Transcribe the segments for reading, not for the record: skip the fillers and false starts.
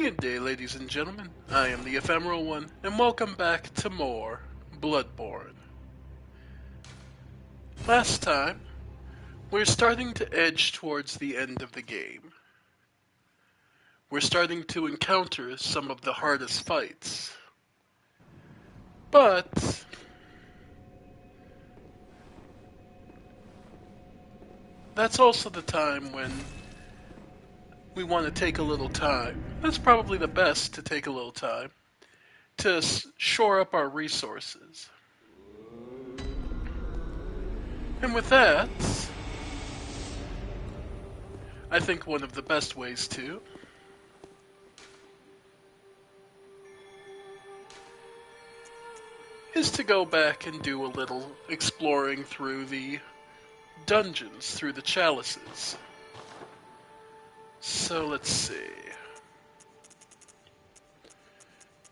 Good day, ladies and gentlemen. I am the Ephemeral One, and welcome back to more Bloodborne. Last time, we're starting to edge towards the end of the game. We're starting to encounter some of the hardest fights. But that's also the time when we want to take a little time. That's probably the best to take a little time to shore up our resources. And with that, I think one of the best ways to is to go back and do a little exploring through the dungeons, through the chalices. So let's see.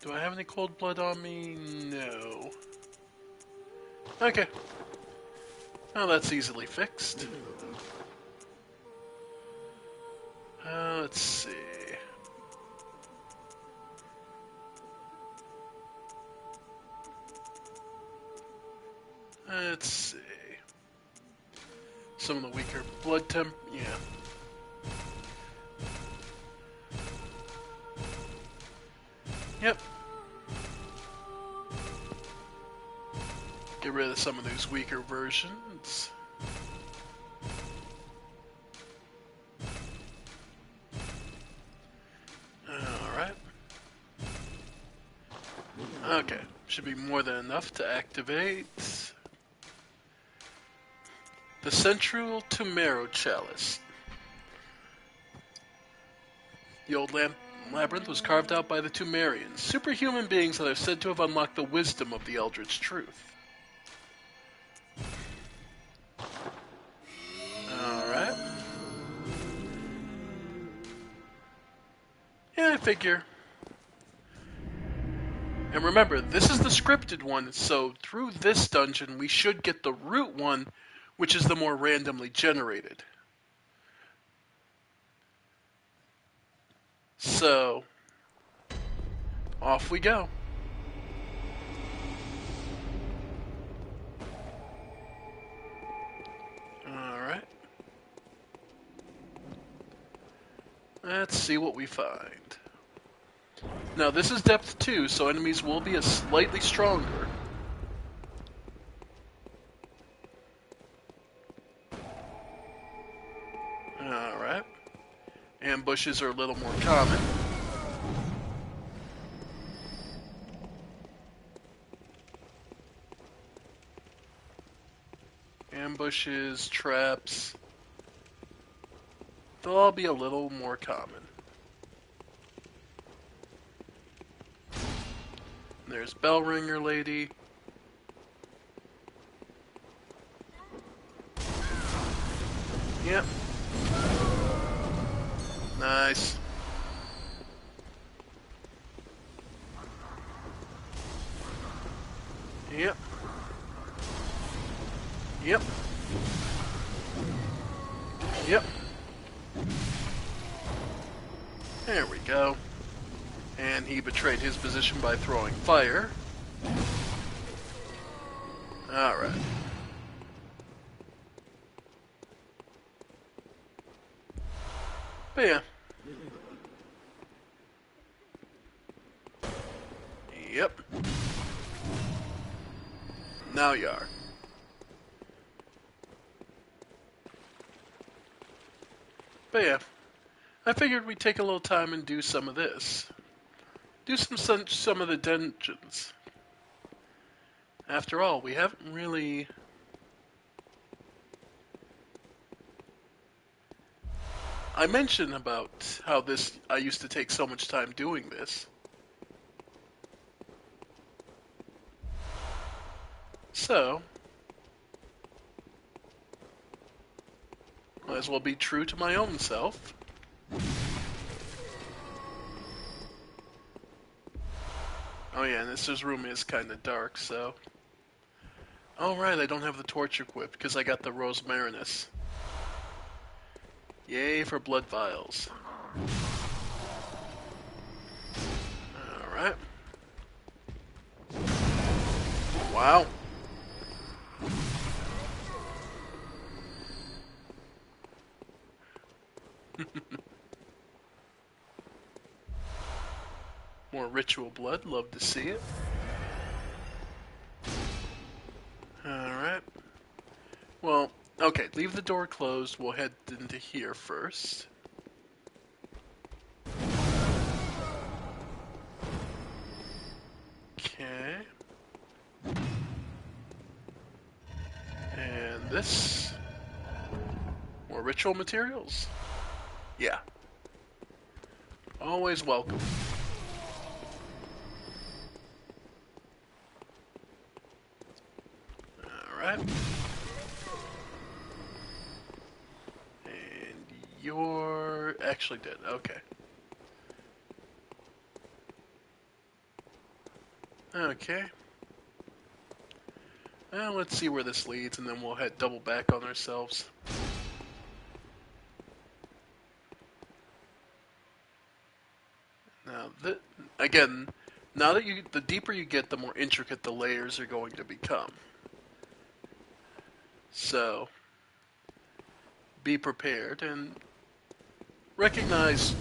Do I have any cold blood on me? No. Okay. Well, that's easily fixed. Let's see. Let's see. Some of the weaker blood temp. Yeah. Yep. Get rid of some of those weaker versions. Alright. Okay. Should be more than enough to activate the Central Tumero Chalice. The old labyrinth was carved out by the Tumerians, superhuman beings that are said to have unlocked the wisdom of the Eldritch Truth. Alright. Yeah, I figure. And remember, this is the scripted one, so through this dungeon we should get the root one, which is the more randomly generated. So, off we go. Alright. Let's see what we find. Now, this is depth 2, so enemies will be slightly stronger. Alright. Ambushes are a little more common. Ambushes, traps, they'll all be a little more common. There's Bellringer Lady. Yep. Nice. Yep. Yep. Yep. There we go. And he betrayed his position by throwing fire. Alright. But yeah. Yep. Now you are. But yeah. I figured we'd take a little time and do some of this. Do some of the dungeons. After all, we haven't really... I mentioned about how I used to take so much time doing this. So, might as well be true to my own self. Oh yeah, and this room is kind of dark, so... Oh right, I don't have the torch equipped, because I got the Rosmarinus. Yay for blood vials. Alright. Wow. More ritual blood. Love to see it. Alright. Well, okay. Leave the door closed. We'll head into here first. Okay. And this. More ritual materials. Yeah. Always welcome. Alright. And you're actually dead. Okay. Okay. Well, let's see where this leads, and then we'll head double back on ourselves. Now, again, now that the deeper you get, the more intricate the layers are going to become. So, be prepared and recognize.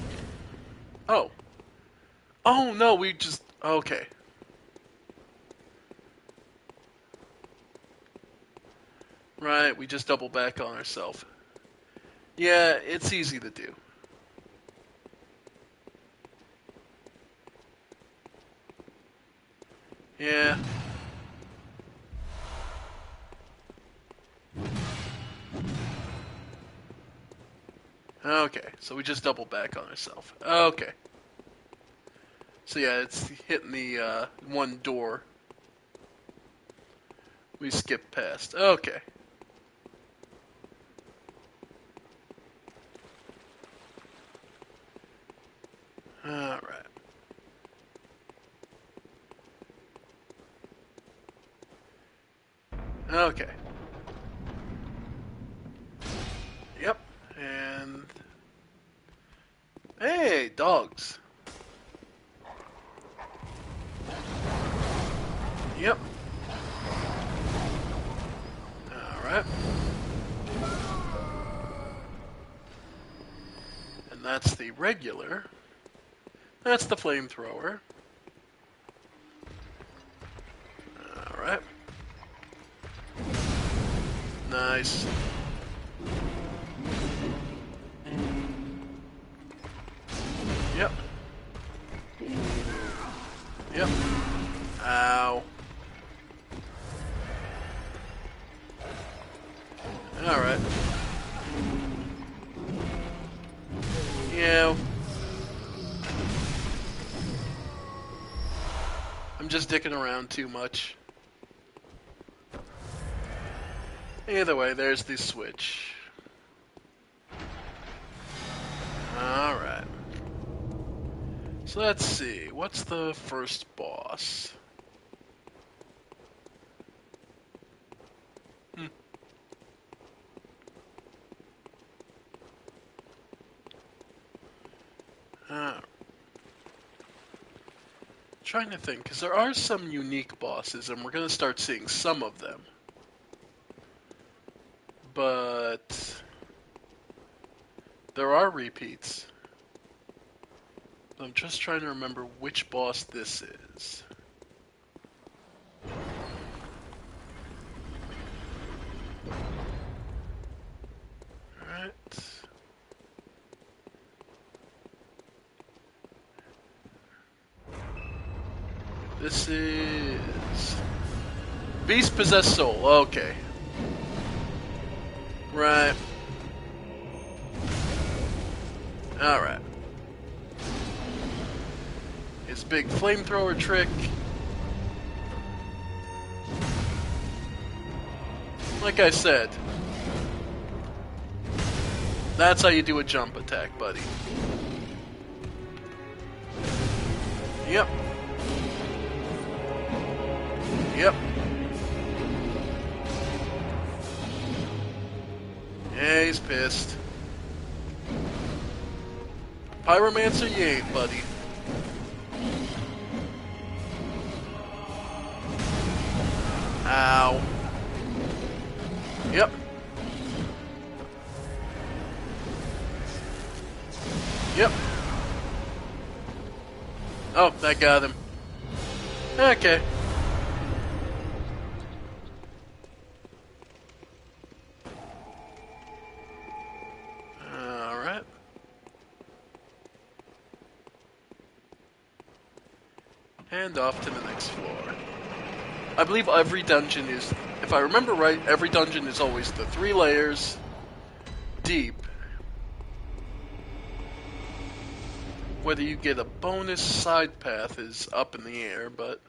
Oh. Oh no, we just. Okay. Right, we just double back on ourselves. Yeah, it's easy to do. Yeah. Okay, so we just double back on ourselves. Okay. So yeah, it's hitting the one door we skipped past. Okay. Alright. Okay. Yep. And... Hey, dogs. Yep. Alright. And that's the regular. That's the flamethrower. Alright. Nice. Yep. Yep. Ow. Alright. Yeah. I'm just dicking around too much. Either way, there's the switch. Alright. So let's see. What's the first boss? Trying to think, because there are some unique bosses, and we're going to start seeing some of them. But there are repeats. I'm just trying to remember which boss this is. Alright. This is... Beast Possessed Soul, okay. Right. Alright. His big flamethrower trick. Like I said, that's how you do a jump attack, buddy. Yep. Yep. Yeah, he's pissed. Pyromancer, you ain't, buddy. Yep. Yep. Oh, that got him. Okay. Alright. And off to the next floor. I believe every dungeon is, if I remember right, every dungeon is always the 3 layers deep. Whether you get a bonus side path is up in the air, but...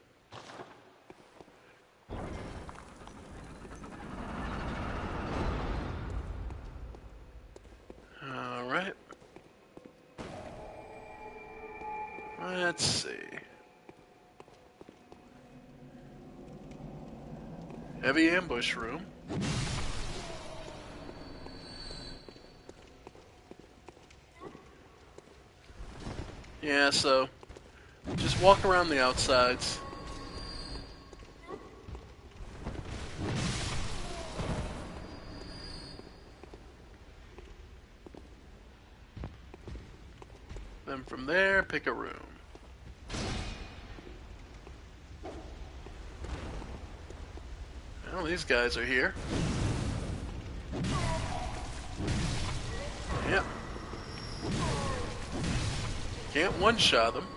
Alright. Let's see. Heavy ambush room. Yeah, so just walk around the outsides. Then from there, pick a room. Well, these guys are here. Yep. Can't one-shot them.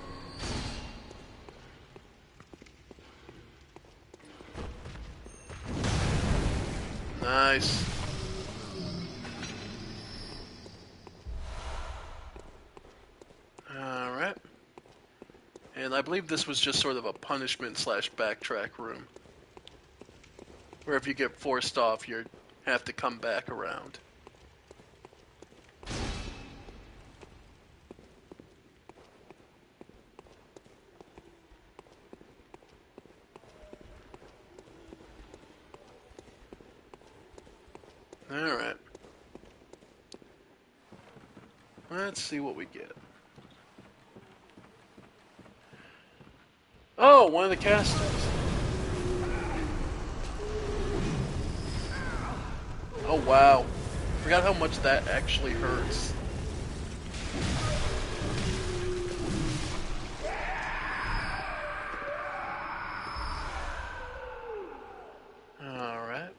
Nice. Alright. And I believe this was just sort of a punishment slash backtrack room. Where if you get forced off, you have to come back around. Alright. Let's see what we get. Oh, one of the casters. Oh, wow. Forgot how much that actually hurts. Alright.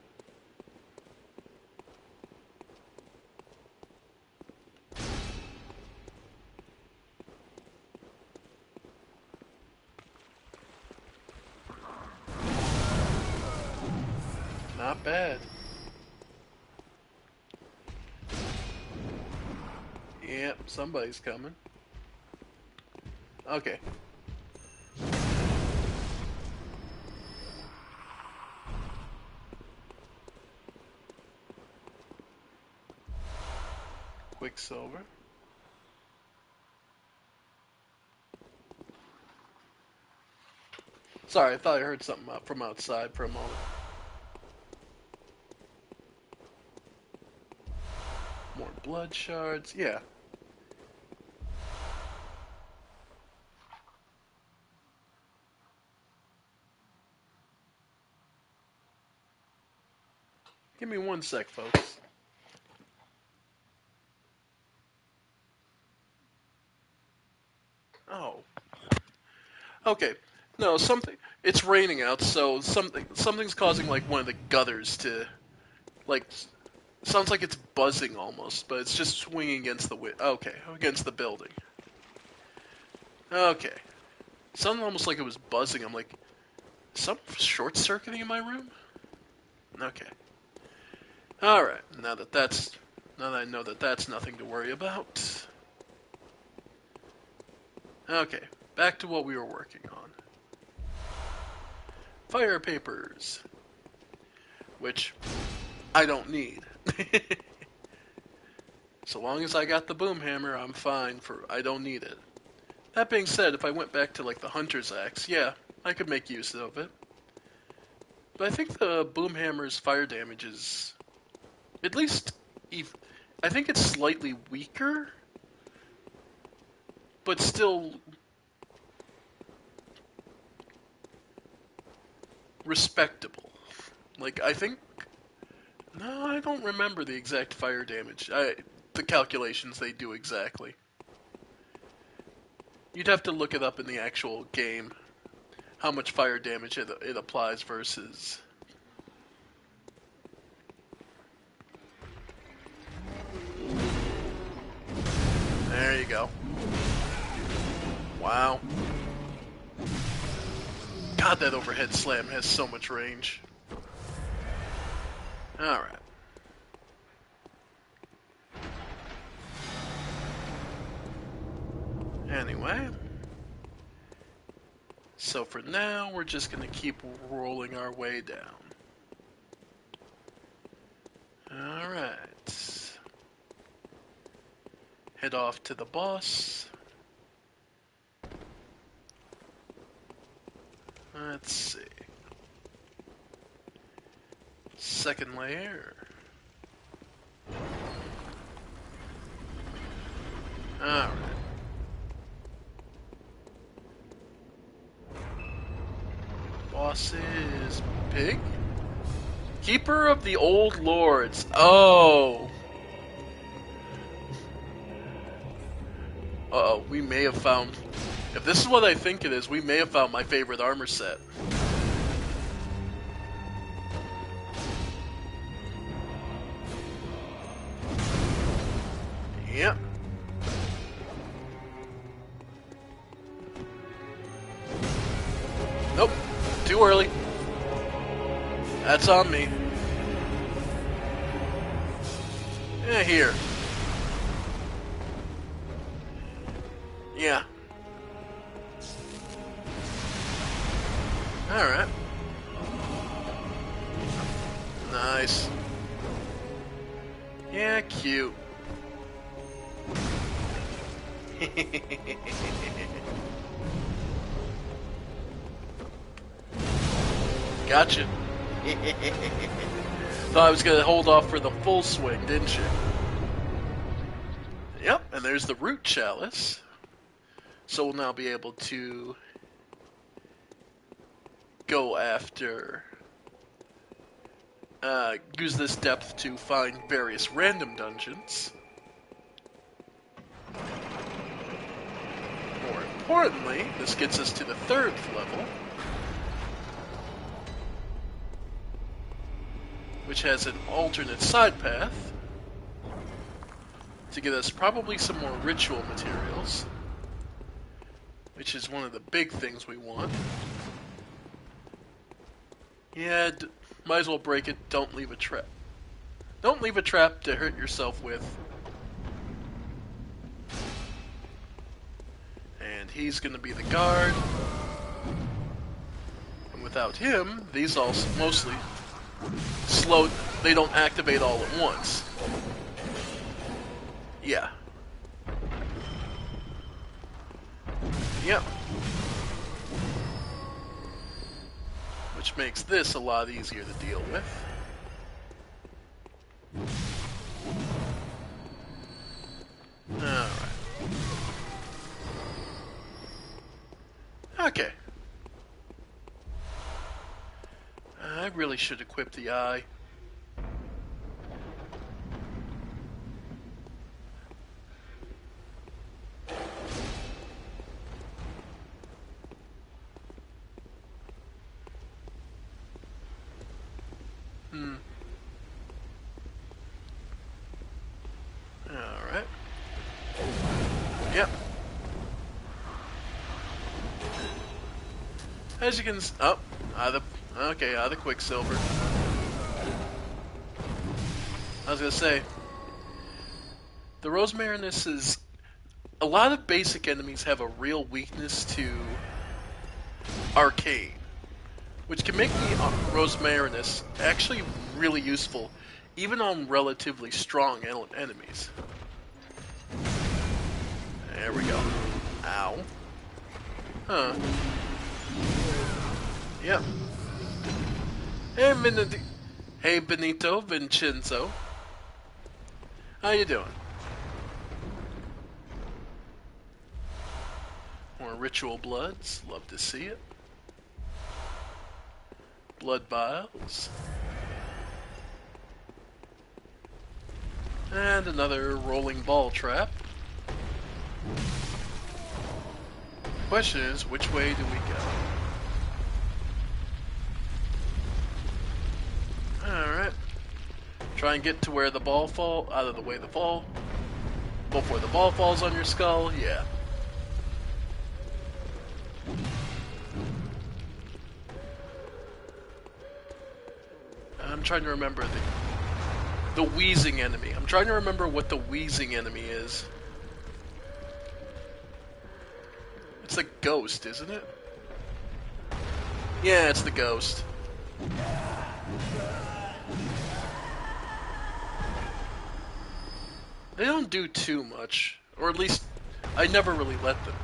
Not bad. Yep, somebody's coming. Okay. Quicksilver. Sorry, I thought I heard something up from outside for a moment. More blood shards. Yeah. Give me 1 sec, folks. Oh. Okay. No, something. It's raining out, so something's causing like one of the gutters to like. Sounds like it's buzzing almost, but it's just swinging against the okay, against the building. Okay. Sounded almost like it was buzzing. I'm like, some short circuiting in my room? Okay. All right. Now that I know that that's nothing to worry about. Okay. Back to what we were working on. Fire papers, which I don't need. So long as I got the boom hammer, I'm fine for I don't need it. That being said, if I went back to like the hunter's axe, yeah, I could make use of it. But I think the boom hammer's fire damage is at least I think it's slightly weaker, but still respectable. Like I think No, I don't remember the exact fire damage. The calculations they do exactly. You'd have to look it up in the actual game, how much fire damage it applies versus. There you go. Wow. God, that overhead slam has so much range. Alright. Anyway. So for now, we're just going to keep rolling our way down. Alright. Head off to the boss. Let's see. Second layer. Alright. Boss is Pig? Keeper of the Old Lords. Oh. Uh-oh, we may have found... If this is what I think it is, we may have found my favorite armor set. Yep. Nope. Too early. That's on me. Yeah, here. Yeah. Alright. Nice. Yeah, cute. Gotcha. Thought I was gonna hold off for the full swing, didn't you? Yep, and there's the root chalice. So we'll now be able to go after... use this depth to find various random dungeons. More importantly, this gets us to the 3rd level, which has an alternate side path to get us probably some more ritual materials, which is one of the big things we want. Yeah, might as well break it. Don't leave a trap. Don't leave a trap to hurt yourself with. And he's going to be the guard. And without him, these all mostly slow. They don't activate all at once. Yeah. Yep. Which makes this a lot easier to deal with. Alright. Okay. I really should equip the eye. Alright. Yep. As you can out of the Quicksilver. I was gonna say, the Rosemarinus is... A lot of basic enemies have a real weakness to arcane, which can make the Rosemarinus actually really useful, even on relatively strong enemies. There we go. Ow. Huh. Yep. Hey, Benito Vincenzo. How you doing? More ritual bloods. Love to see it. Blood vials. And another rolling ball trap. Question is, which way do we go? Alright. Try and get to where the ball out of the way of the ball. Before the ball falls on your skull, yeah. I'm trying to remember the wheezing enemy. I'm trying to remember what the wheezing enemy is. It's a ghost, isn't it? Yeah, it's the ghost. They don't do too much, or at least I never really let them.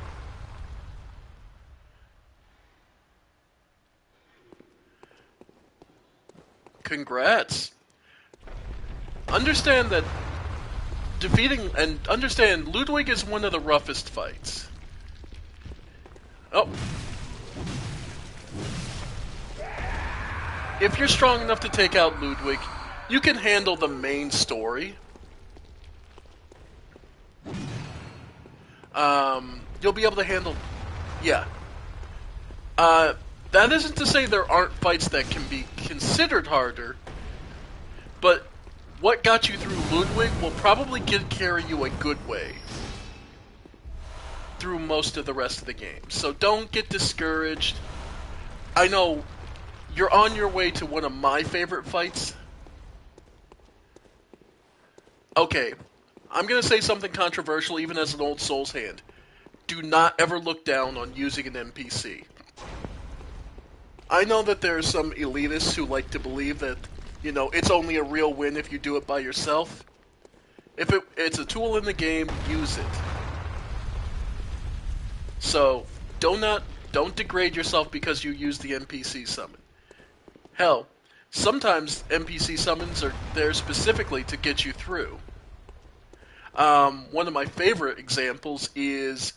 Congrats. Understand that understand Ludwig is one of the roughest fights. Oh. If you're strong enough to take out Ludwig, you can handle the main story. You'll be able to handle... Yeah. That isn't to say there aren't fights that can be considered harder, but what got you through Ludwig will probably carry you a good way through most of the rest of the game. So don't get discouraged. I know you're on your way to one of my favorite fights. Okay, I'm going to say something controversial even as an old Souls hand. Do not ever look down on using an NPC. I know that there are some elitists who like to believe that, you know, it's only a real win if you do it by yourself. If it's a tool in the game, use it. So, don't degrade yourself because you use the NPC summon. Hell, sometimes NPC summons are there specifically to get you through. One of my favorite examples is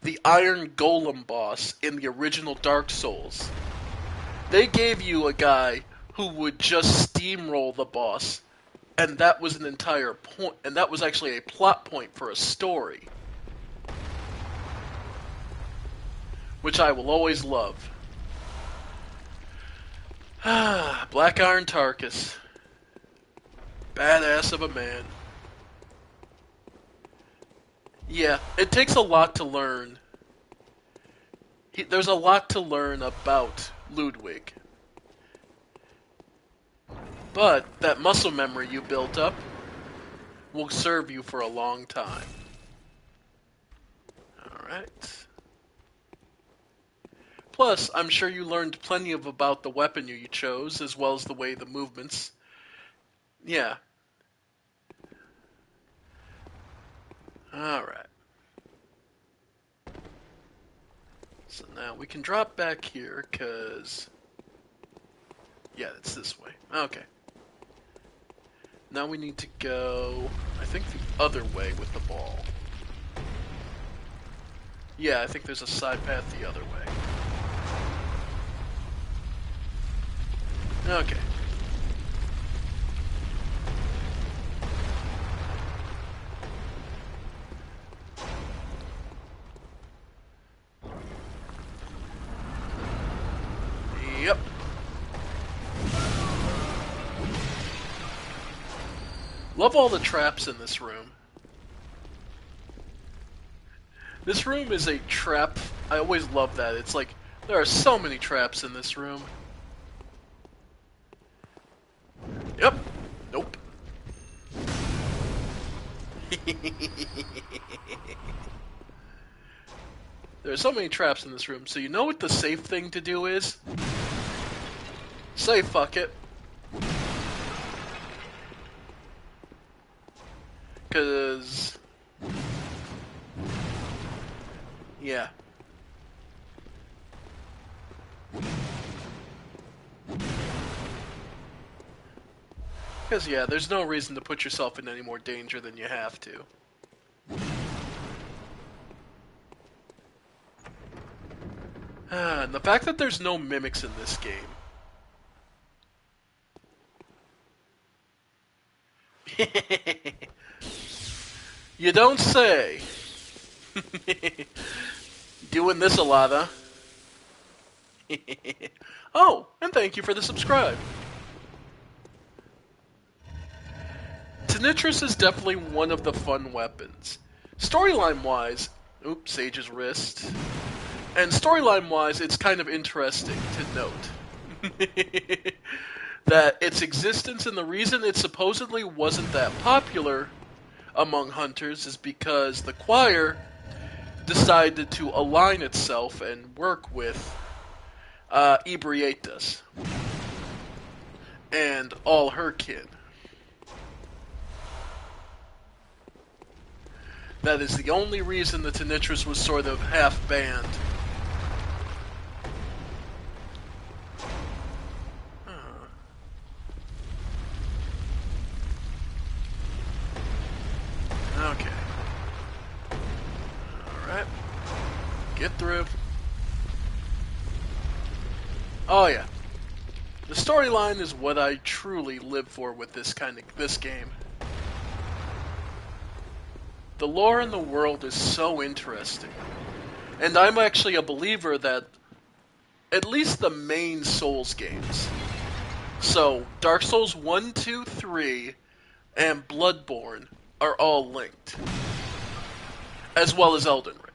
the Iron Golem boss in the original Dark Souls. They gave you a guy who would just steamroll the boss, and that was an entire point, and that was actually a plot point for a story, which I will always love. Black Iron Tarkus. Badass of a man. Yeah, it takes a lot to learn. There's a lot to learn about Ludwig. But that muscle memory you built up will serve you for a long time. Alright. Plus, I'm sure you learned plenty about the weapon you chose, as well as the way the movements. Yeah. Alright. So now we can drop back here, because... Yeah, it's this way. Okay. Now we need to go, I think, the other way with the ball. Yeah, I think there's a side path the other way. Okay. Yep. Love all the traps in this room. This room is a trap. I always love that. It's like, there are so many traps in this room. Yep. Nope. There are so many traps in this room, so you know what the safe thing to do is? Say fuck it. Cause... Yeah. Because, yeah, there's no reason to put yourself in any more danger than you have to. And the fact that there's no mimics in this game. You don't say. Doing this a lot, huh? Oh, and thank you for the subscribe. Tinnitrus is definitely one of the fun weapons. Storyline-wise, oops, Sage's wrist. And storyline-wise, it's kind of interesting to note that its existence and the reason it supposedly wasn't that popular among hunters is because the choir decided to align itself and work with Ebrietas and all her kin. That is the only reason the Tinnitrus was sort of half banned. Okay. Alright. Get through. Oh yeah. The storyline is what I truly live for with this game. The lore in the world is so interesting. And I'm actually a believer that at least the main Souls games, so Dark Souls 1, 2, 3, and Bloodborne are all linked, as well as Elden Ring.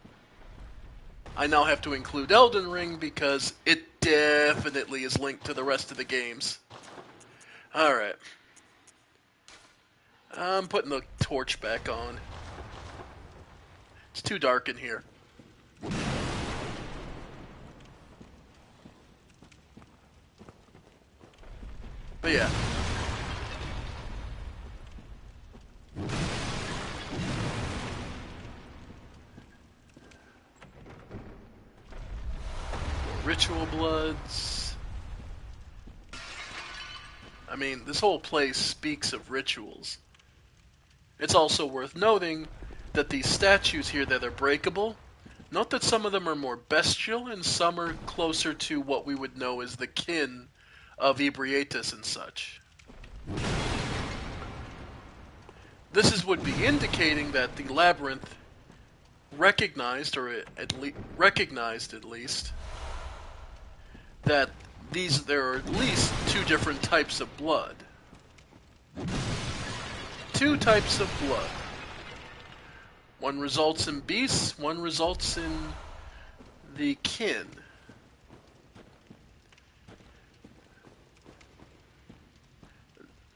I now have to include Elden Ring because it definitely is linked to the rest of the games. Alright. I'm putting the torch back on. It's too dark in here. But yeah. Ritual bloods. I mean, this whole place speaks of rituals. It's also worth noting that these statues here that are breakable, note that some of them are more bestial and some are closer to what we would know as the kin of Ebrietas and such. This would be indicating that the labyrinth recognized, or recognized at least, that there are at least two different types of blood. Two types of blood. One results in beasts, one results in the kin.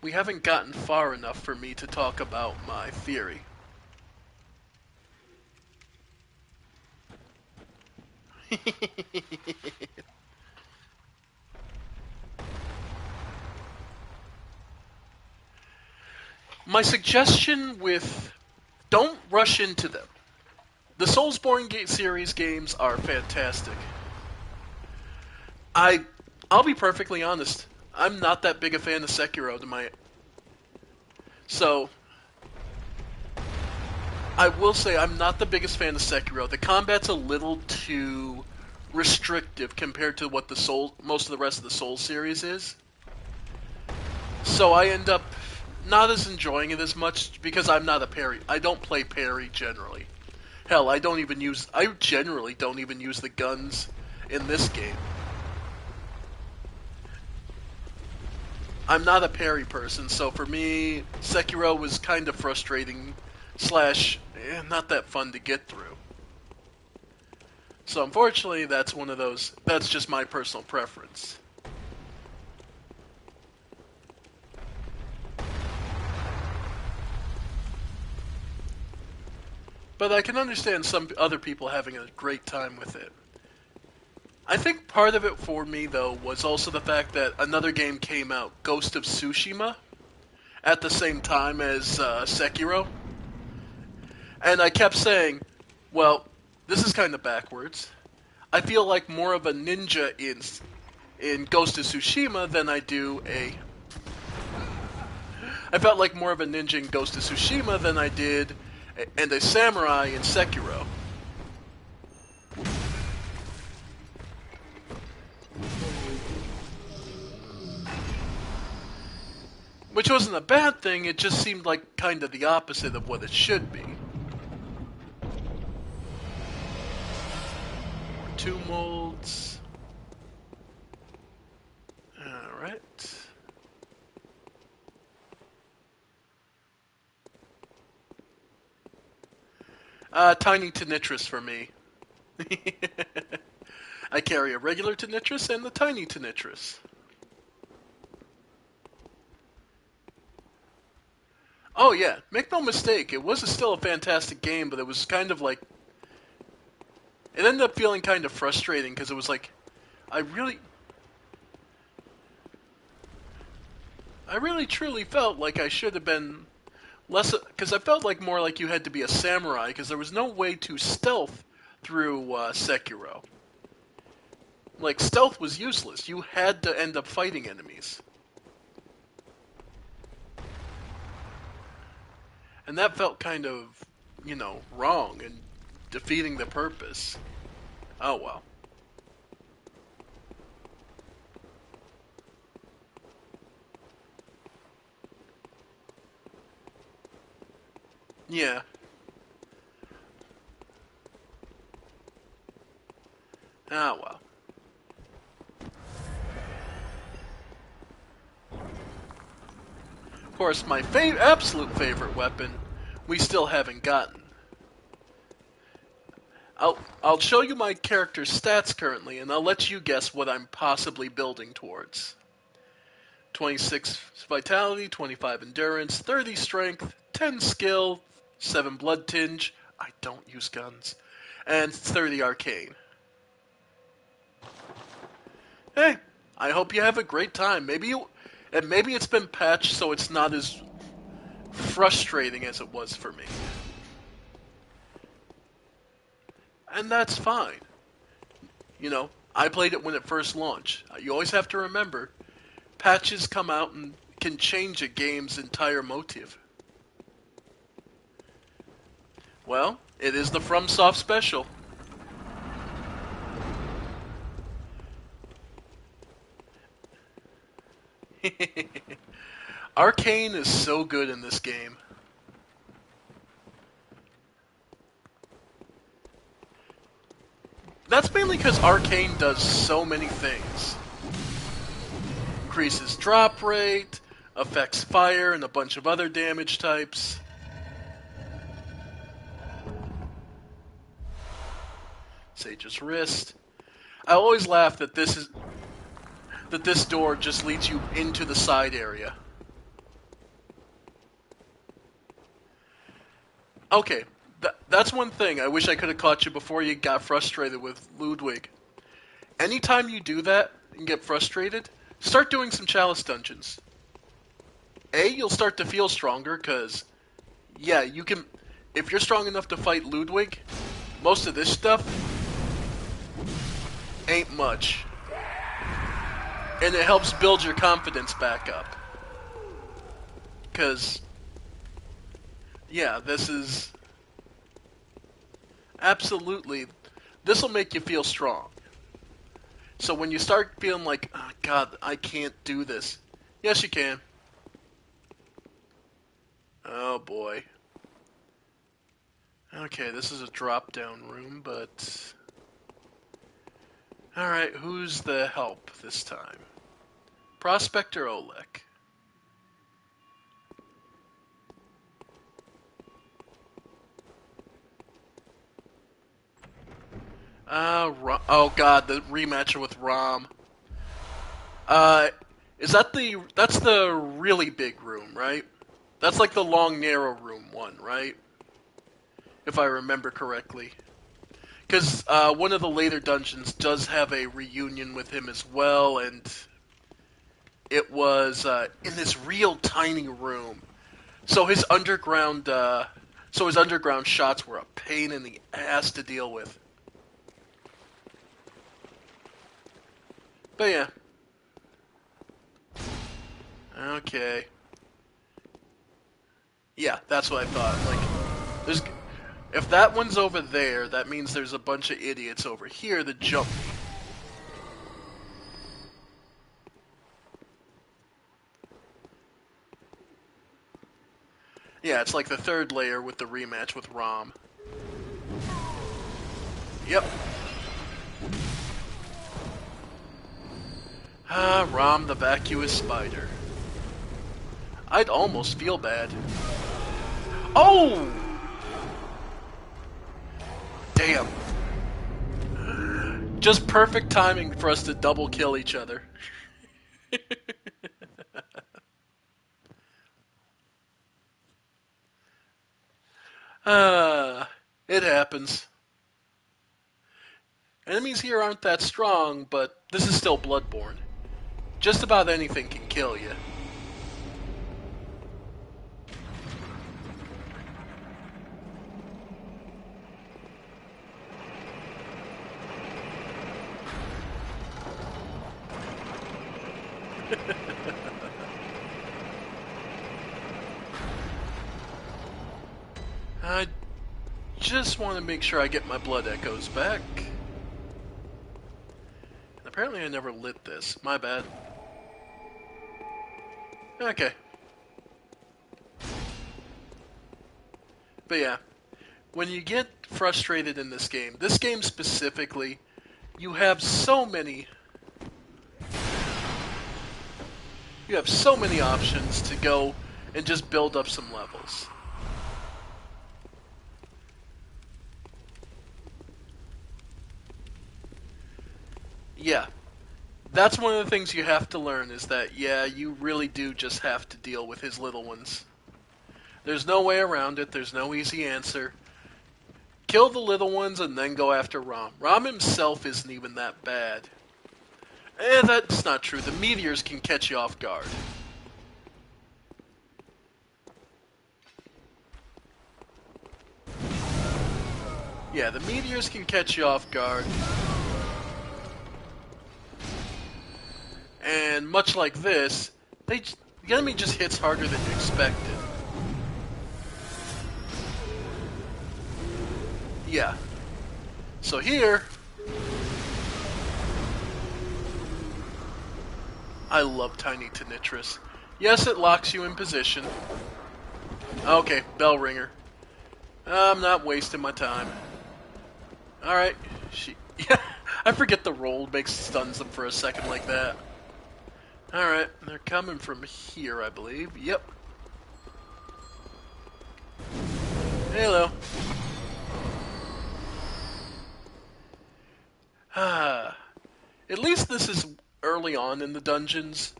We haven't gotten far enough for me to talk about my theory. My suggestion with... don't rush into them. The Soulsborne series games are fantastic. I'll be perfectly honest. I'm not that big a fan of Sekiro So, I will say I'm not the biggest fan of Sekiro. The combat's a little too restrictive compared to what most of the rest of the Souls series is. So I end up not as enjoying it as much because I'm not a parry. I don't play parry generally. Hell, I generally don't even use the guns in this game. I'm not a parry person, so for me, Sekiro was kind of frustrating / not that fun to get through. So unfortunately, that's just my personal preference. But I can understand some other people having a great time with it. I think part of it for me, though, was also the fact that another game came out, Ghost of Tsushima, at the same time as Sekiro. And I kept saying, well, this is kind of backwards. I feel like more of a ninja in Ghost of Tsushima than I do I felt like more of a ninja in Ghost of Tsushima than I did and a samurai in Sekiro. Which wasn't a bad thing, it just seemed like kind of the opposite of what it should be. 2 molds. Alright. Tiny Tinnitrus for me. I carry a regular Tinnitrus and the Tiny Tinnitrus. Oh yeah, make no mistake, it was still a fantastic game, but it was kind of like... It ended up feeling kind of frustrating, because it was like, I really truly felt like I should have been less... Because I felt like more like you had to be a samurai, because there was no way to stealth through Sekiro. Like, stealth was useless. You had to end up fighting enemies. And that felt kind of, wrong and defeating the purpose. Oh well. Yeah. Ah well. Of course, my absolute favorite weapon, we still haven't gotten. I'll show you my character's stats currently, and I'll let you guess what I'm possibly building towards. 26 vitality, 25 endurance, 30 strength, 10 skill, 7 blood tinge, I don't use guns, and 30 arcane. Hey, I hope you have a great time. Maybe it's been patched so it's not as frustrating as it was for me. And that's fine. I played it when it first launched. You always have to remember, patches come out and can change a game's entire motive. Well, it is the FromSoft special. Arcane is so good in this game. That's mainly because Arcane does so many things. Increases drop rate, affects fire, and a bunch of other damage types. Sage's Wrist. I always laugh that this door just leads you into the side area. Okay, that's one thing. I wish I could have caught you before you got frustrated with Ludwig. Anytime you do that and get frustrated, start doing some chalice dungeons. You'll start to feel stronger, because, yeah, you can... If you're strong enough to fight Ludwig, most of this stuff ain't much. And it helps build your confidence back up. Because, yeah, this is... Absolutely, this will make you feel strong. So when you start feeling like, oh, God, I can't do this. Yes, you can. Oh, boy. Okay, this is a drop-down room, but... Alright, who's the help this time? Prospector Olek. Oh God, the rematcher with Rom. That's the really big room, right? That's like the long, narrow room one, right? If I remember correctly. Because one of the later dungeons does have a reunion with him as well, and it was in this real tiny room. So his underground shots were a pain in the ass to deal with. But yeah. Okay. Yeah, that's what I thought. Like, if that one's over there, that means there's a bunch of idiots over here that jump me. Yeah, it's like the third layer with the rematch with Rom. Yep. Ah, Rom the vacuous spider. I'd almost feel bad. Oh! Damn. Just perfect timing for us to double kill each other. Ah, it happens. Enemies here aren't that strong, but this is still Bloodborne. Just about anything can kill you. I just want to make sure I get my blood echoes back. Apparently I never lit this. My bad. Okay. But yeah, when you get frustrated in this game specifically, you have so many options to go and just build up some levels. Yeah, that's one of the things you have to learn is that, yeah, you really do just have to deal with his little ones. There's no way around it, there's no easy answer. Kill the little ones and then go after Rom. Rom himself isn't even that bad. That's not true. The meteors can catch you off guard. Yeah, the meteors can catch you off guard. And much like this, the enemy just hits harder than you expected. Yeah. So here, I love Tiny Tinnitrus. Yes, it locks you in position. Okay, bell ringer. I'm not wasting my time. Alright, yeah, I forget the roll makes stuns them for a second like that. Alright, they're coming from here, I believe. Yep. Hello. At least this is early on in the dungeons.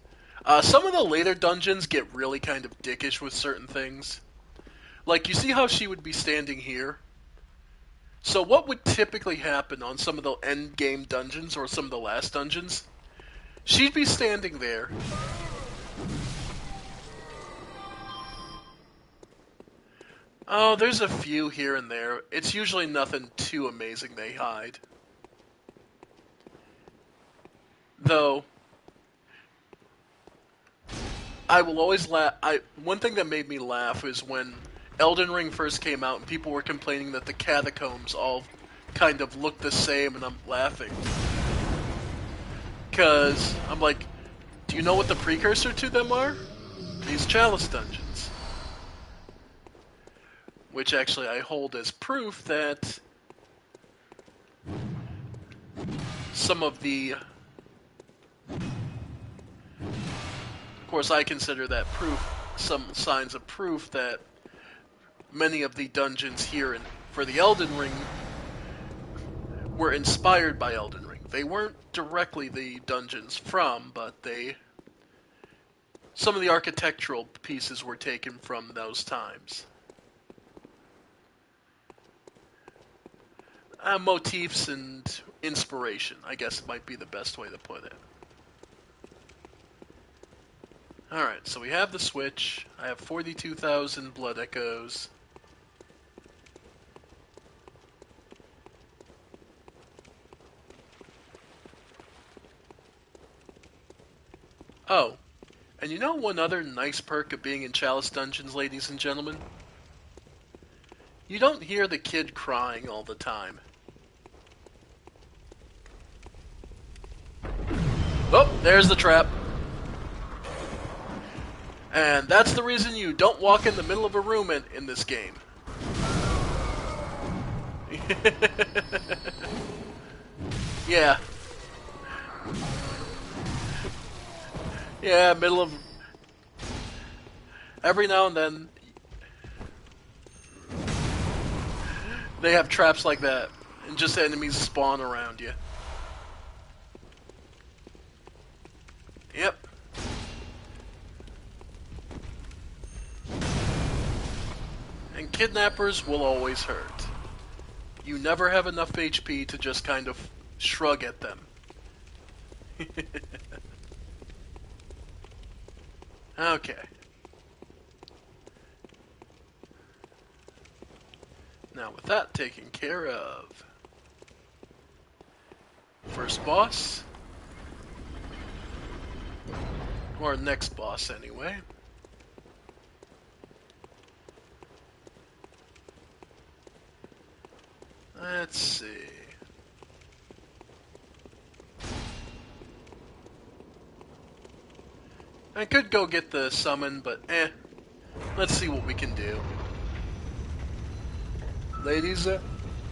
Some of the later dungeons get really kind of dickish with certain things. Like, you see how she would be standing here? So what would typically happen on some of the end game dungeons or some of the last dungeons? She'd be standing there. Oh, there's a few here and there. It's usually nothing too amazing they hide. Though, I will always laugh. One thing that made me laugh is when Elden Ring first came out and people were complaining that the catacombs all kind of look the same, and I'm laughing. Because I'm like, do you know what the precursor to them are? These Chalice dungeons. Which actually I hold as proof that some of the... Of course, I consider that proof, some signs of proof that many of the dungeons here for the Elden Ring were inspired by Elden Ring. They weren't directly the dungeons from, but some of the architectural pieces were taken from those times. Motifs and inspiration, I guess might be the best way to put it. Alright, so we have the switch. I have 42,000 blood echoes. Oh, and you know one other nice perk of being in Chalice Dungeons, ladies and gentlemen? You don't hear the kid crying all the time. Oh, there's the trap. And that's the reason you don't walk in the middle of a room in this game. Yeah. Yeah, middle of... Every now and then, they have traps like that, and just enemies spawn around you. Yep. And kidnappers will always hurt. You never have enough HP to just kind of shrug at them. Okay. Now with that taken care of, first boss, or next boss anyway. Let's see. I could go get the summon, but let's see what we can do. Ladies and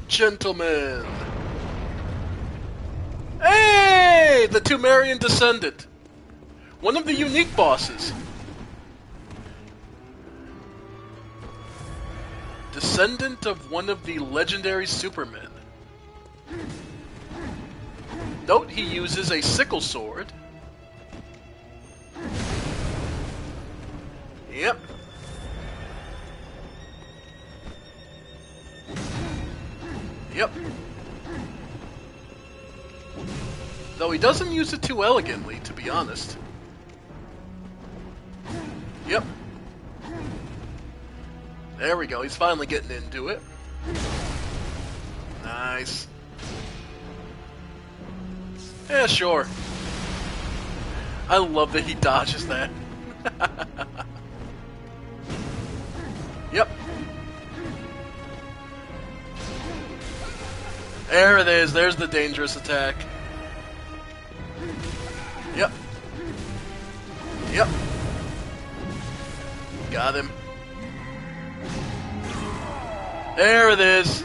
gentlemen. Hey! The Tumerian Descendant. One of the unique bosses. Descendant of one of the legendary Supermen. Note he uses a sickle sword. Yep. Yep. Though he doesn't use it too elegantly, to be honest. Yep. There we go, he's finally getting into it. Nice. Yeah, sure. I love that he dodges that. Yep. There it is, there's the dangerous attack. Yep. Yep. Got him. There it is.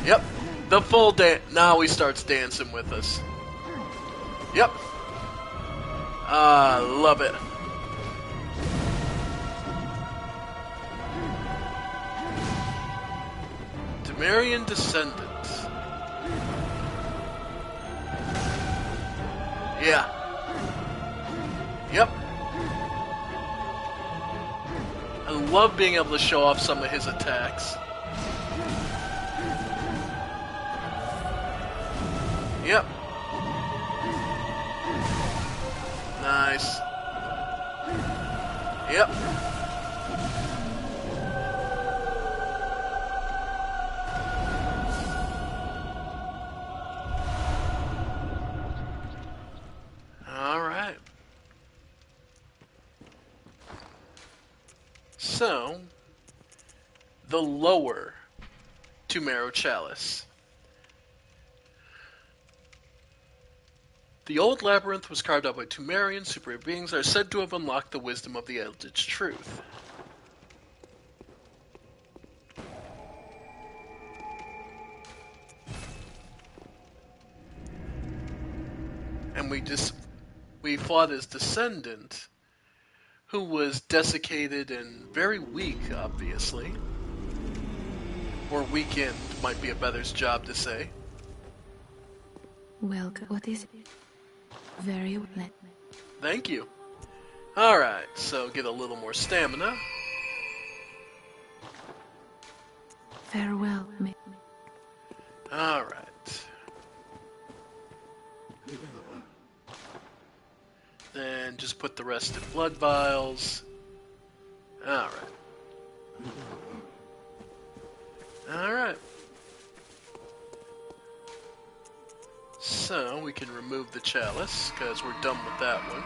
Yep. The full dance. Now he starts dancing with us. Yep. Ah, love it. Tumerian Descendant. Yeah. Yep. I love being able to show off some of his attacks. Yep. Nice. Yep. Alright. So, the lower Tumero Chalice. The old labyrinth was carved out by Tumerian superior beings that are said to have unlocked the wisdom of the Eldritch Truth. And we fought his descendant, who was desiccated and very weak, obviously. Or weakened might be a better job to say. Welcome. What is it? Very well. Thank you. Alright, so get a little more stamina. Farewell. Alright. Then just put the rest in blood vials. Alright. Alright. So, we can remove the chalice, because we're done with that one.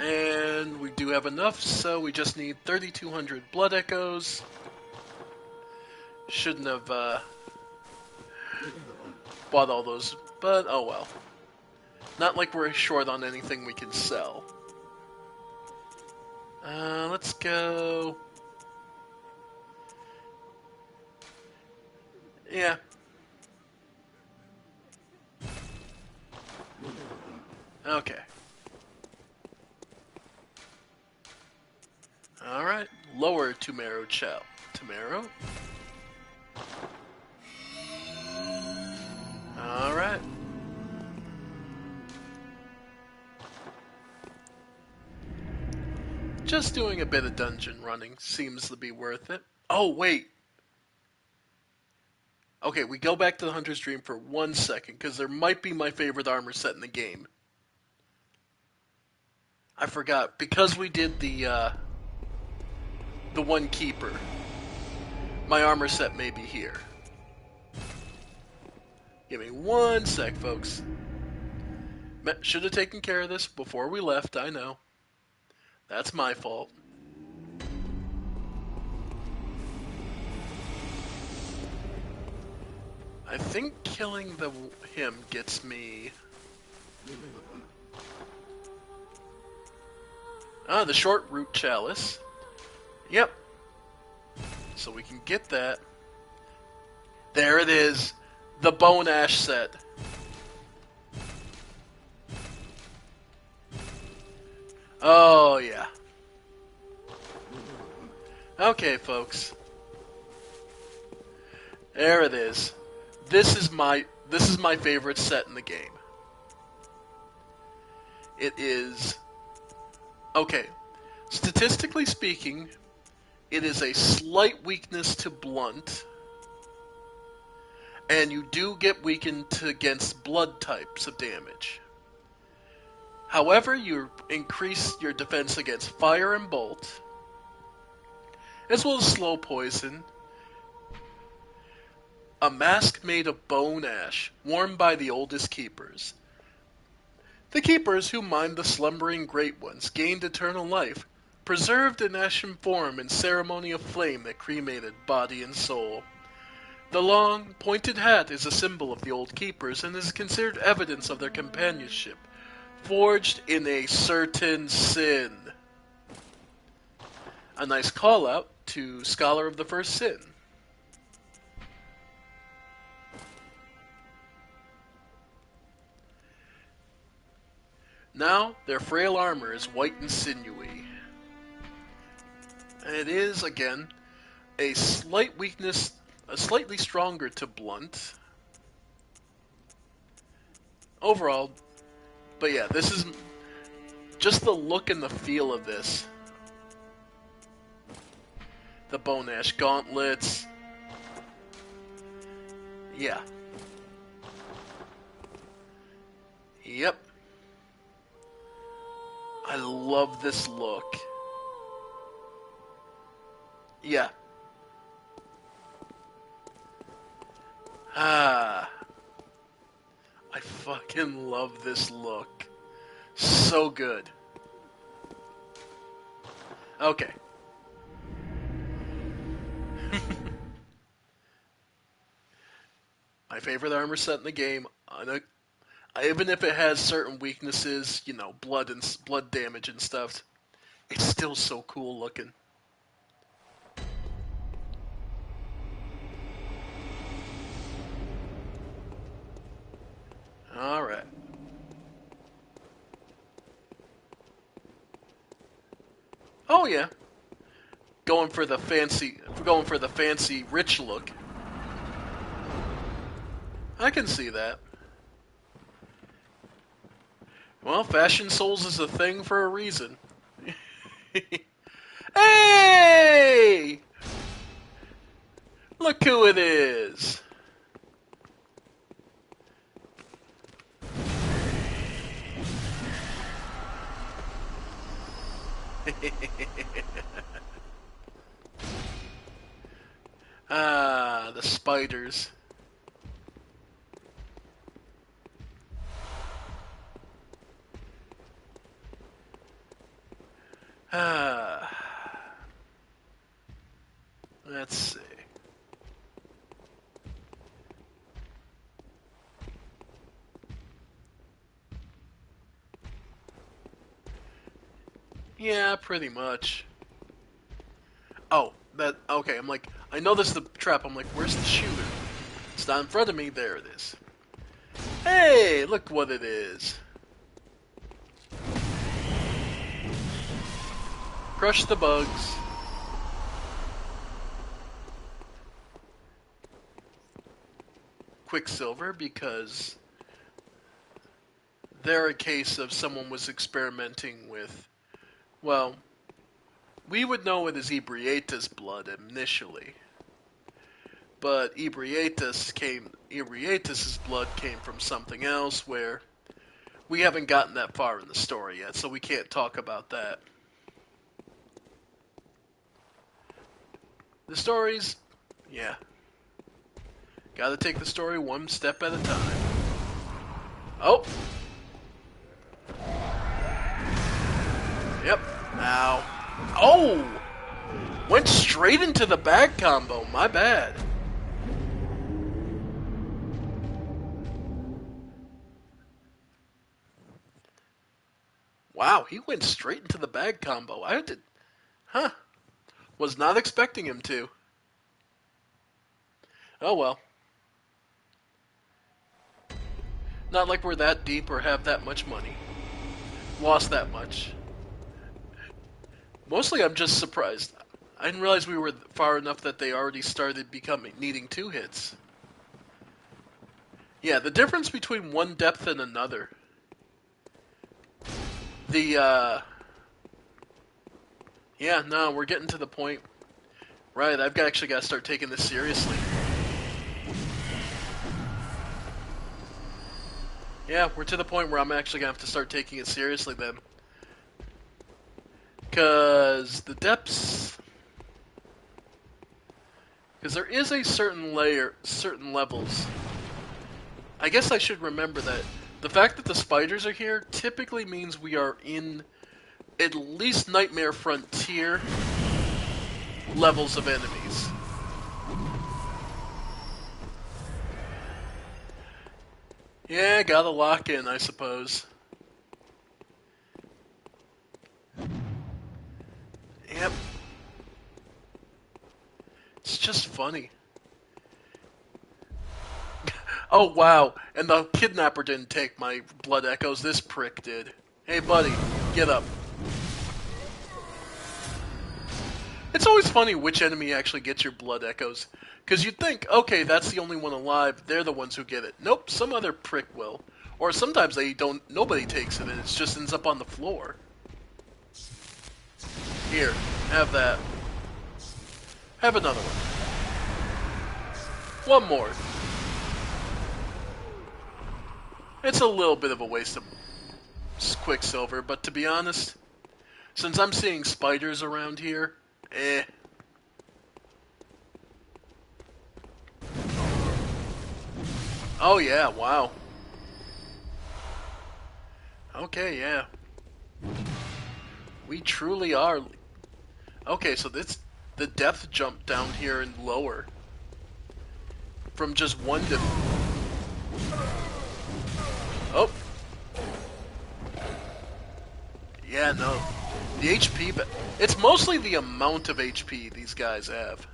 And we do have enough, so we just need 3,200 blood echoes. Shouldn't have bought all those, but oh well. Not like we're short on anything we can sell. Let's go... Yeah. Okay. Alright. Lower Tumero Shell. Tumero? Alright. Just doing a bit of dungeon running seems to be worth it. Oh, wait. Okay, we go back to the Hunter's Dream for 1 second, because there might be my favorite armor set in the game. I forgot. Because we did the one keeper, my armor set may be here. Give me 1 sec, folks. Should have taken care of this before we left, I know. That's my fault. I think killing him gets me... the short root chalice. Yep. So we can get that. There it is. The Bone Ash set. Oh, yeah. Okay, folks. There it is. This is my favorite set in the game. It is... Okay. Statistically speaking, it is a slight weakness to blunt, and you do get weakened against blood types of damage. However, you increase your defense against fire and bolt, as well as slow poison. A mask made of bone ash, worn by the oldest keepers. The keepers who mined the slumbering great ones gained eternal life, preserved in ashen form in ceremony of flame that cremated body and soul. The long, pointed hat is a symbol of the old keepers and is considered evidence of their companionship, forged in a certain sin. A nice call-out to Scholar of the First Sin. Now, their frail armor is white and sinewy. And it is, again, a slight weakness, slightly stronger to blunt. Overall, but yeah, this is just the look and the feel of this. The Bone Ash gauntlets. Yeah. Yep. I love this look. Yeah. I fucking love this look. So good. Okay. My favorite armor set in the game. Even if it has certain weaknesses, you know, blood damage and stuff, it's still so cool looking. All right. Oh yeah. Going for the fancy rich look. I can see that. Well, Fashion Souls is a thing for a reason. Hey! Look who it is! The spiders. Let's see. Yeah, pretty much. Oh, okay, I'm like, I know this is the trap. I'm like, where's the shooter? It's not in front of me. There it is. Hey, look what it is. Crush the bugs. Quicksilver, because they're a case of someone was experimenting with, well, we would know it as Ebrietas blood initially, but Ebrietas's blood came from something else where we haven't gotten that far in the story yet, so we can't talk about that. The stories, yeah, gotta take the story one step at a time. Oh! Yep. Ow. Oh! Went straight into the bag combo. My bad. Wow, he went straight into the bag combo. I did. Huh. Was not expecting him to. Oh well. Not like we're that deep or have that much money. Lost that much. Mostly I'm just surprised. I didn't realize we were far enough that they already started needing 2 hits. Yeah, the difference between one depth and another. Yeah, no, we're getting to the point. Right, I've actually got to start taking this seriously. Yeah, we're to the point where I'm actually going to have to start taking it seriously then. Because the depths... Because there is a certain levels. I guess I should remember that. The fact that the spiders are here typically means we are in at least Nightmare Frontier levels of enemies. Yeah, gotta lock in, I suppose. Yep. It's just funny. Oh, wow. And the kidnapper didn't take my blood echoes. This prick did. Hey, buddy, get up. It's always funny which enemy actually gets your blood echoes. Because you'd think, okay, that's the only one alive. They're the ones who get it. Nope, some other prick will. Or sometimes they don't. Nobody takes it, and it just ends up on the floor. Here, have that. Have another one. One more. It's a little bit of a waste of Quicksilver, but to be honest, since I'm seeing spiders around here, eh. Oh yeah, wow. Okay, yeah. We truly are. Okay, so the depth jump down here and lower. From just 1 to... Oh. Yeah, no. The HP, but it's mostly the amount of HP these guys have.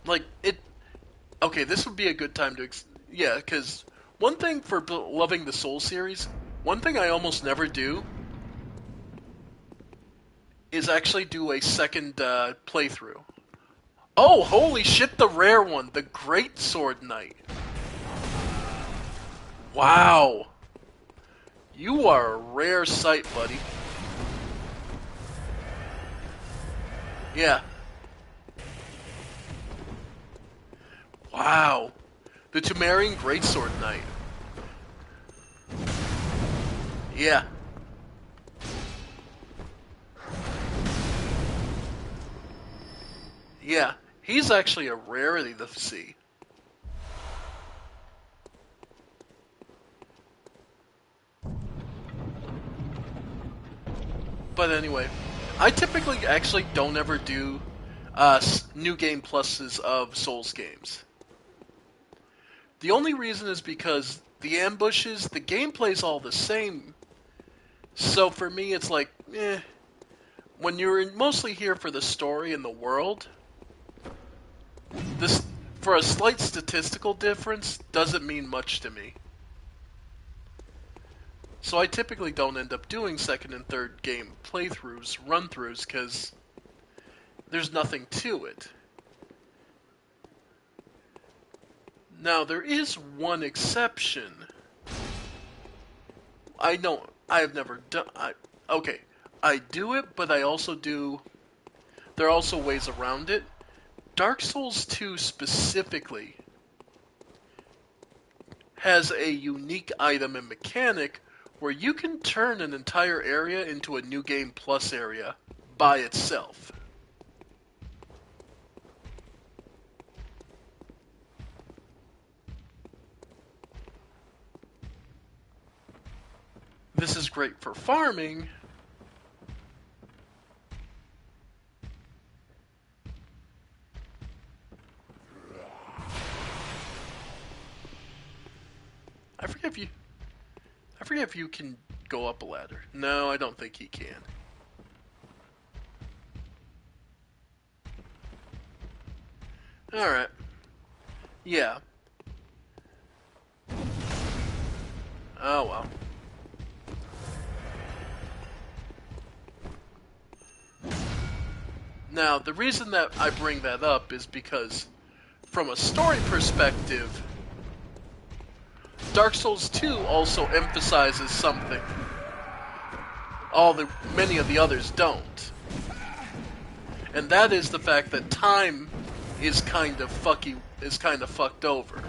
Like, it... Okay, this would be a good time to... Yeah, because one thing for loving the Soul series, one thing I almost never do is actually do a second playthrough. Oh, holy shit, the rare one, the Great Sword Knight. Wow. You are a rare sight, buddy. Yeah. Wow. The Temerian Greatsword Knight. Yeah. Yeah. He's actually a rarity to see. But anyway, I typically actually don't ever do new game pluses of Souls games. The only reason is because the ambushes, the gameplay's all the same. So for me, it's like, eh. When you're mostly here for the story and the world, this, for a slight statistical difference, doesn't mean much to me. So I typically don't end up doing second and third game playthroughs, run-throughs, because there's nothing to it. Now, there is one exception. I know I have never done. Okay, I do it, but I also do. There are also ways around it. Dark Souls 2 specifically has a unique item and mechanic where you can turn an entire area into a New Game Plus area by itself. This is great for farming. I forget if you I forget if you can go up a ladder. No, I don't think he can. Alright. Yeah. Oh well. Now, the reason that I bring that up is because, from a story perspective, Dark Souls 2 also emphasizes something many of the others don't. And that is the fact that time is kind of fucked over.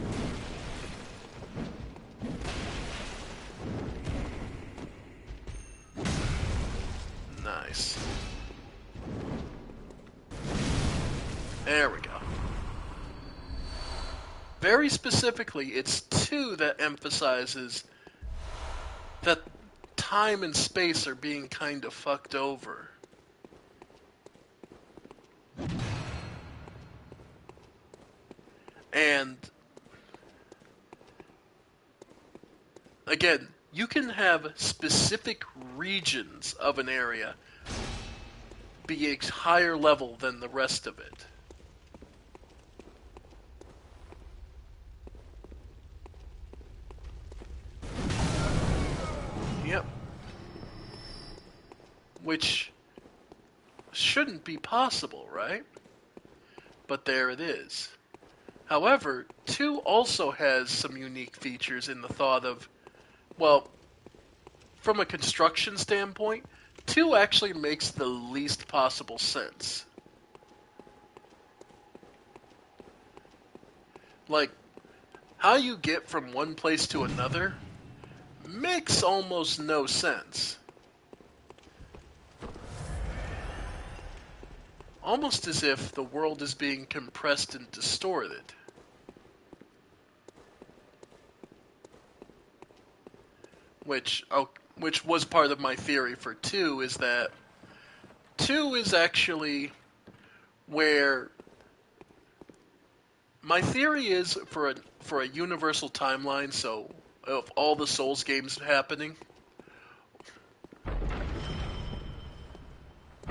Nice. There we go. Very specifically, it's 2 that emphasizes that time and space are being kind of fucked over. And again, you can have specific regions of an area be a higher level than the rest of it. Yep. Which shouldn't be possible, right? But there it is. However, 2 also has some unique features in the thought of, well, from a construction standpoint, 2 actually makes the least possible sense. Like, how you get from one place to another makes almost no sense. Almost as if the world is being compressed and distorted. Which was part of my theory for 2, is that 2 is actually where my theory is for a universal timeline, so of all the Souls games happening,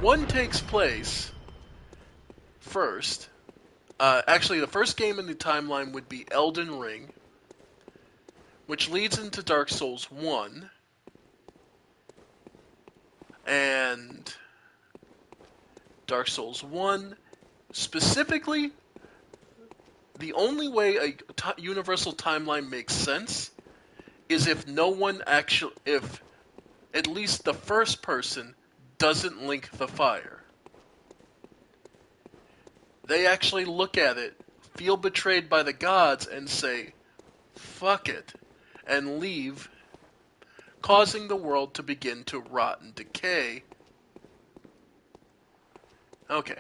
1 takes place first. Actually, the first game in the timeline would be Elden Ring, which leads into Dark Souls 1, and Dark Souls 1, specifically, the only way a universal timeline makes sense is if if at least the first person doesn't link the fire. They actually look at it, feel betrayed by the gods, and say, fuck it, and leave, causing the world to begin to rot and decay. Okay,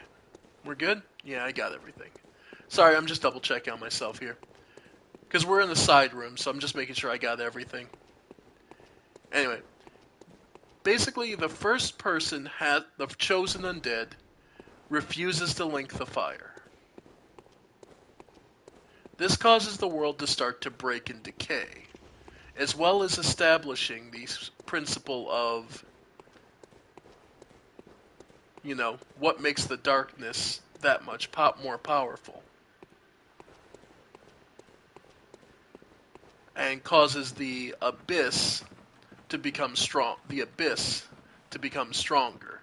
we're good? Yeah, I got everything. Sorry, I'm just double checking on myself here. Because we're in the side room, so I'm just making sure I got everything. Anyway, basically the first person, the chosen undead, refuses to link the fire. This causes the world to start to break and decay, as well as establishing the principle of, what makes the darkness that much more powerful. And causes the abyss to become strong, the abyss to become stronger.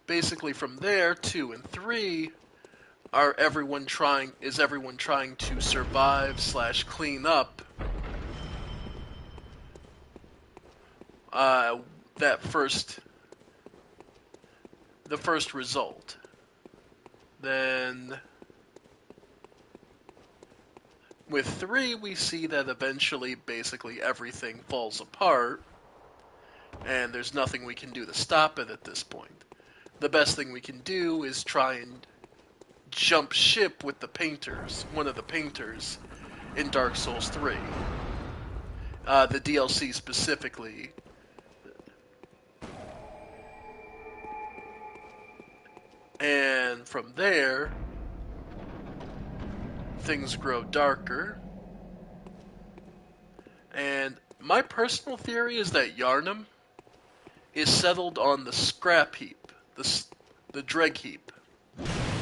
Basically from there, 2 and 3 are everyone trying to survive / clean up that the first result. Then with 3 we see that eventually basically everything falls apart and there's nothing we can do to stop it at this point. The best thing we can do is try and jump ship with one of the painters in Dark Souls 3. The DLC specifically. And from there, things grow darker. And my personal theory is that Yharnam is settled on the scrap heap, the dreg heap,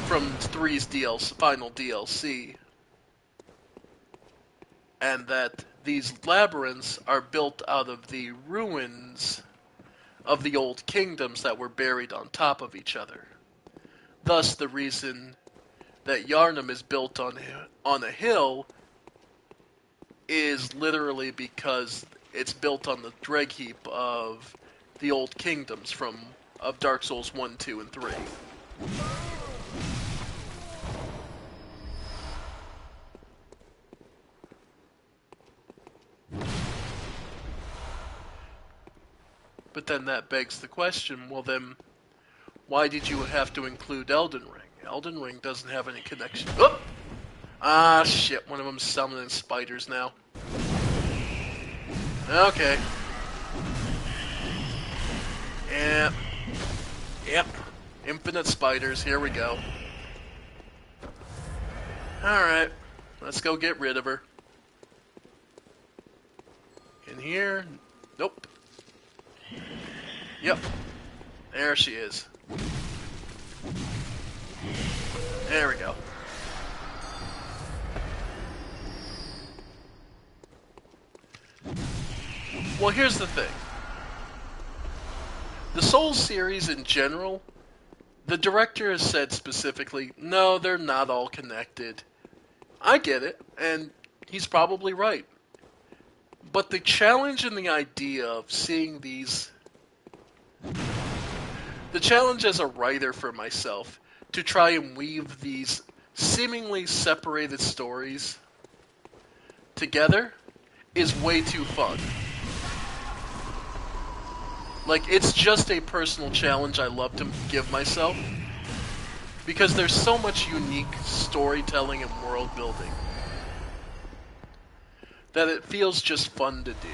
from 3's final DLC. And that these labyrinths are built out of the ruins of the old kingdoms that were buried on top of each other. Thus, the reason that Yharnam is built on a hill is literally because it's built on the dreg heap of the old kingdoms of Dark Souls 1, 2, and 3. But then that begs the question, well then, why did you have to include Elden Ring? Elden Ring doesn't have any connection. Oh! Ah, shit, one of them's summoning spiders now. Okay. Yep. Infinite spiders, here we go. Alright, let's go get rid of her. In here? Nope. Yep. There she is. There we go. Well, here's the thing. The Souls series in general, the director has said specifically, no, they're not all connected. I get it, and he's probably right. But the challenge and the idea of seeing these... The challenge as a writer for myself to try and weave these seemingly separated stories together is way too fun. Like, it's just a personal challenge I love to give myself because there's so much unique storytelling and world building that it feels just fun to do.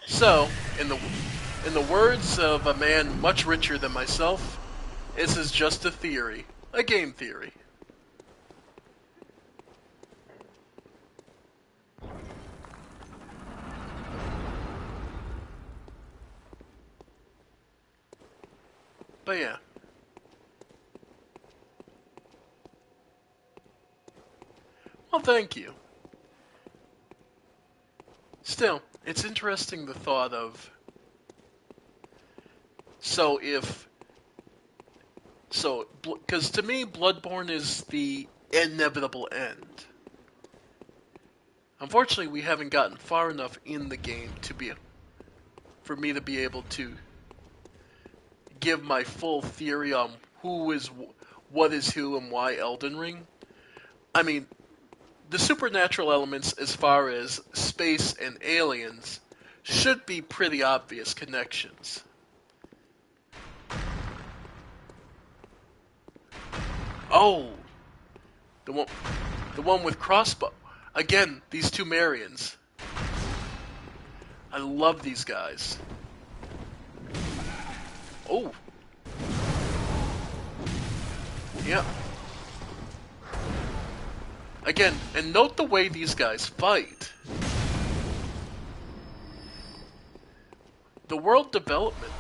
So, in the words of a man much richer than myself, this is just a theory, a game theory. But yeah. Well, thank you. Still, it's interesting the thought of... because to me, Bloodborne is the inevitable end. Unfortunately, we haven't gotten far enough in the game for me to be able to give my full theory on what is who and why Elden Ring. I mean, the supernatural elements as far as space and aliens should be pretty obvious connections. Oh, the one with crossbow. Again, these two Marians. I love these guys. Oh. Yeah. Again, and note the way these guys fight. The world development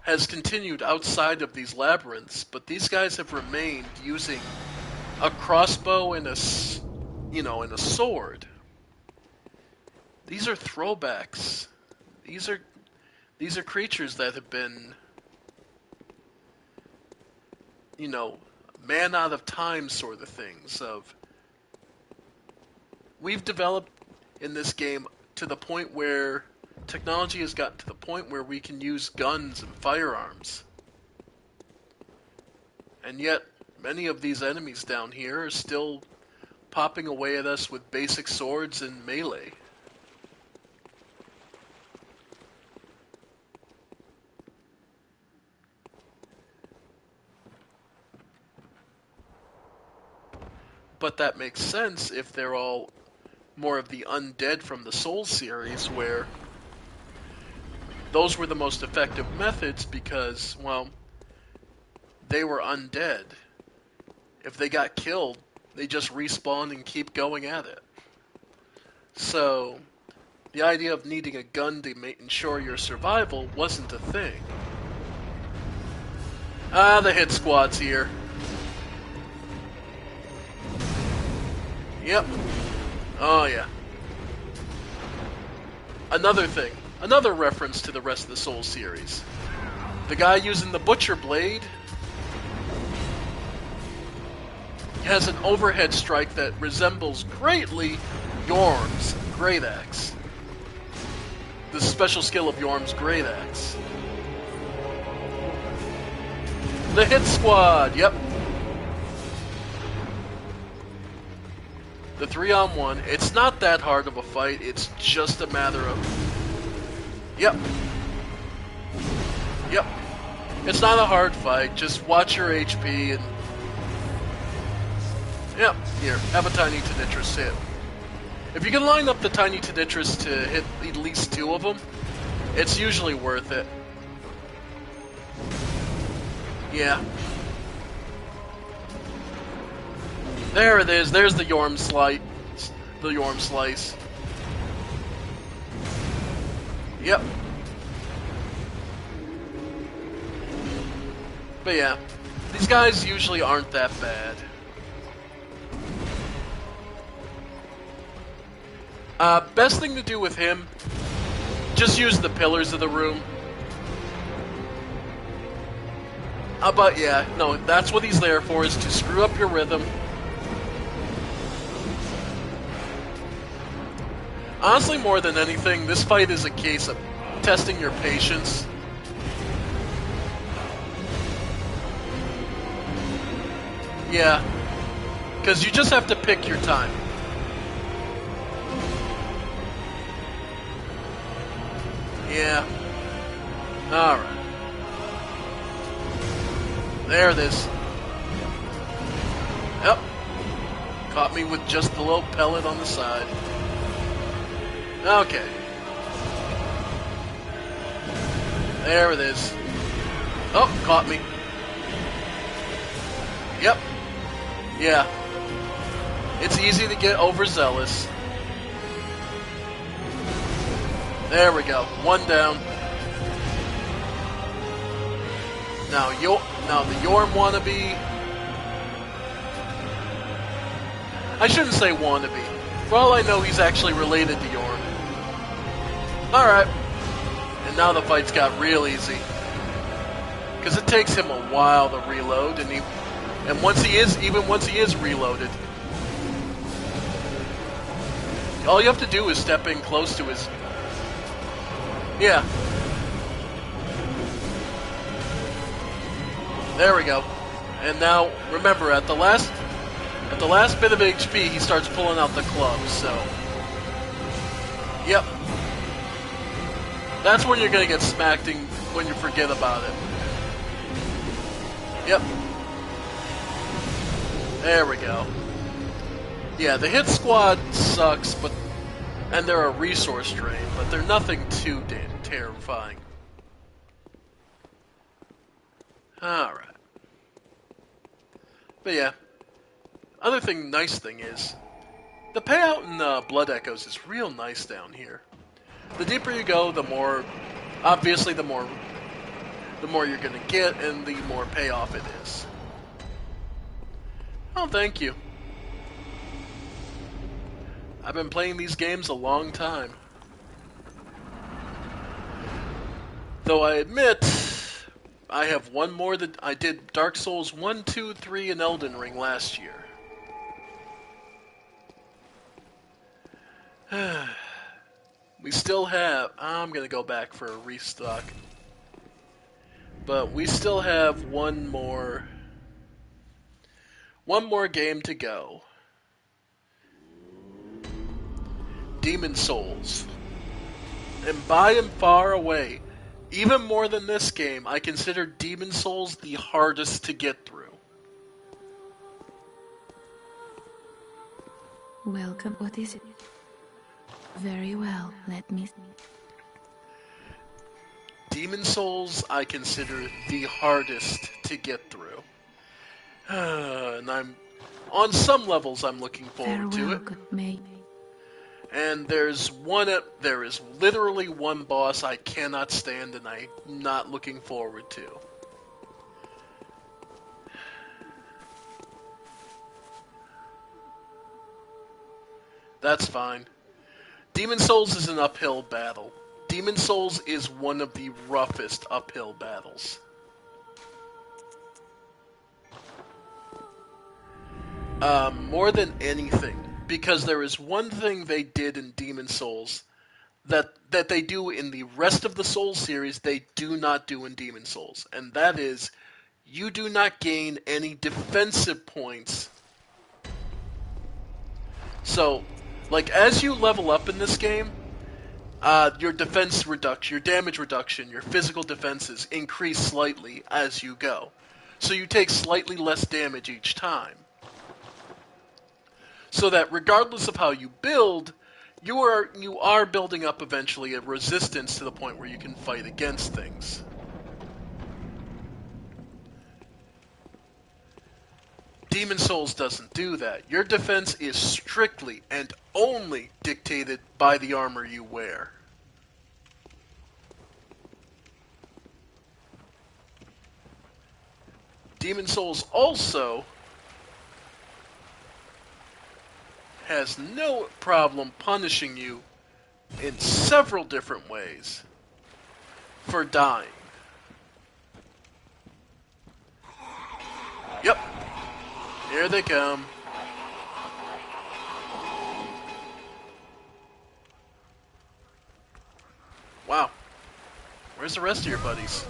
has continued outside of these labyrinths, but these guys have remained using a crossbow and a sword. these are throwbacks. These are these are creatures that have been, you know, man out of time sort of things. Of we've developed in this game to the point where technology has gotten to the point where we can use guns and firearms. And yet, many of these enemies down here are still popping away at us with basic swords and melee. But that makes sense if they're all more of the undead from the Souls series, where those were the most effective methods because, well, they were undead. If they got killed, they just respawn and keep going at it. So, the idea of needing a gun to ensure your survival wasn't a thing. Ah, the hit squad's here. Yep. Oh, yeah. Another thing. Another reference to the rest of the Souls series. The guy using the Butcher Blade has an overhead strike that resembles greatly Yorm's Great Axe. The special skill of Yorm's Great Axe. The hit squad, yep. The 3-on-1, it's not that hard of a fight, it's just a matter of... Yep. Yep. It's not a hard fight, just watch your HP and... Yep, here, have a Tiny Tinnitrus hit. If you can line up the Tiny Tinnitrus to hit at least 2 of them, it's usually worth it. Yeah. There it is. There's the Yorm slice. The Yorm slice. Yep. But yeah, these guys usually aren't that bad. Best thing to do with him, just use the pillars of the room. But yeah, no, that's what he's there for, is to screw up your rhythm. Honestly, more than anything, this fight is a case of testing your patience. Yeah, because you just have to pick your time. Yeah. Alright. There it is. Yep. Caught me with just the little pellet on the side. Okay. There it is. Oh, caught me. Yep. Yeah. It's easy to get overzealous. There we go. One down. Now the Yorm wannabe. I shouldn't say wannabe. For all I know, he's actually related to Yorm. Alright. And now the fight's got real easy. Because it takes him a while to reload, and once he is reloaded, all you have to do is step in close to his... Yeah. There we go. And now, remember, at the last bit of HP, he starts pulling out the club, so... Yep. That's when you're gonna get smacked when you forget about it. Yep. There we go. Yeah, the hit squad sucks, and they're a resource drain, but they're nothing too terrifying. Alright. But yeah. Nice thing is, the payout in Blood Echoes is real nice down here. The deeper you go, the more you're gonna get, and the more payoff it is. Oh, thank you. I've been playing these games a long time. Though I admit, I have one more than I did Dark Souls 1, 2, 3, and Elden Ring last year. We still have... I'm going to go back for a restock. But we still have one more game to go. Demon Souls. And by and far away, even more than this game, I consider Demon Souls the hardest to get through. Welcome. What is it? Very well. Let me see. Demon Souls, I consider the hardest to get through. And on some levels, I'm looking forward to Farewell, it. good maid. And there is literally one boss I cannot stand and I'm not looking forward to. That's fine. Demon Souls is an uphill battle. Demon Souls is one of the roughest uphill battles. More than anything, because there is one thing they did in Demon Souls that they do in the rest of the Souls series they do not do in Demon Souls, and that is you do not gain any defensive points. So, like, as you level up in this game, your defense reduction, your damage reduction, your physical defenses increase slightly as you go. So you take slightly less damage each time. So that regardless of how you build, you are building up eventually a resistance to the point where you can fight against things. Demon Souls doesn't do that. Your defense is strictly and only dictated by the armor you wear. Demon Souls also has no problem punishing you in several different ways for dying. Yep. Here they come. Wow. Where's the rest of your buddies?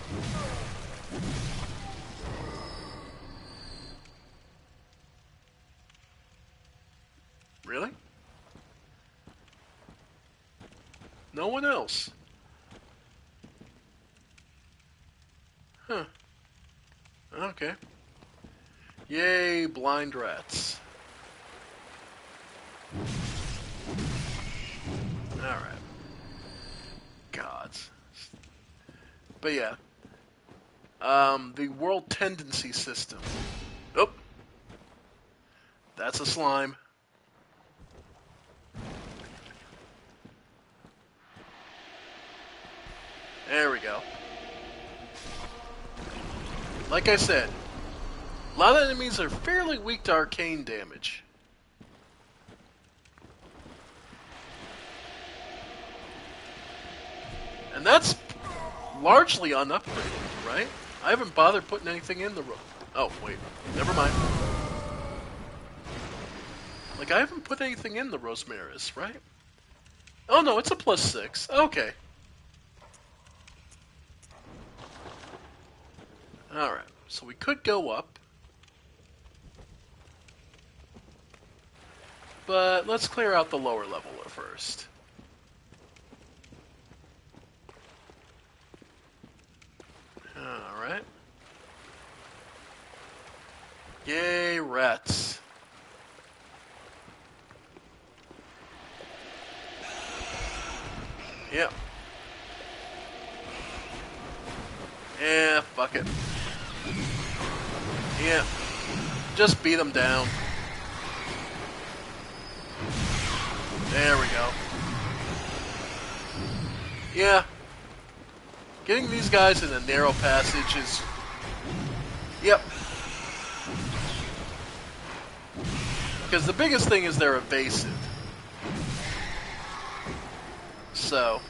Really? No one else? Huh. Okay. Yay, blind rats. Alright. Gods. But yeah. The world tendency system. Oh! That's a slime. There we go. Like I said, a lot of enemies are fairly weak to arcane damage. And that's largely unupgraded, right? I haven't bothered putting anything in the... Oh, wait. Never mind. Like, I haven't put anything in the Rosemaris, right? Oh, no, it's a +6. Okay. Alright, so we could go up. But let's clear out the lower level first. Alright. Yay, rats. Yep. Yeah, fuck it. Yeah. Just beat them down. There we go. Yeah. Getting these guys in a narrow passage is... Yep. Because the biggest thing is they're evasive. So...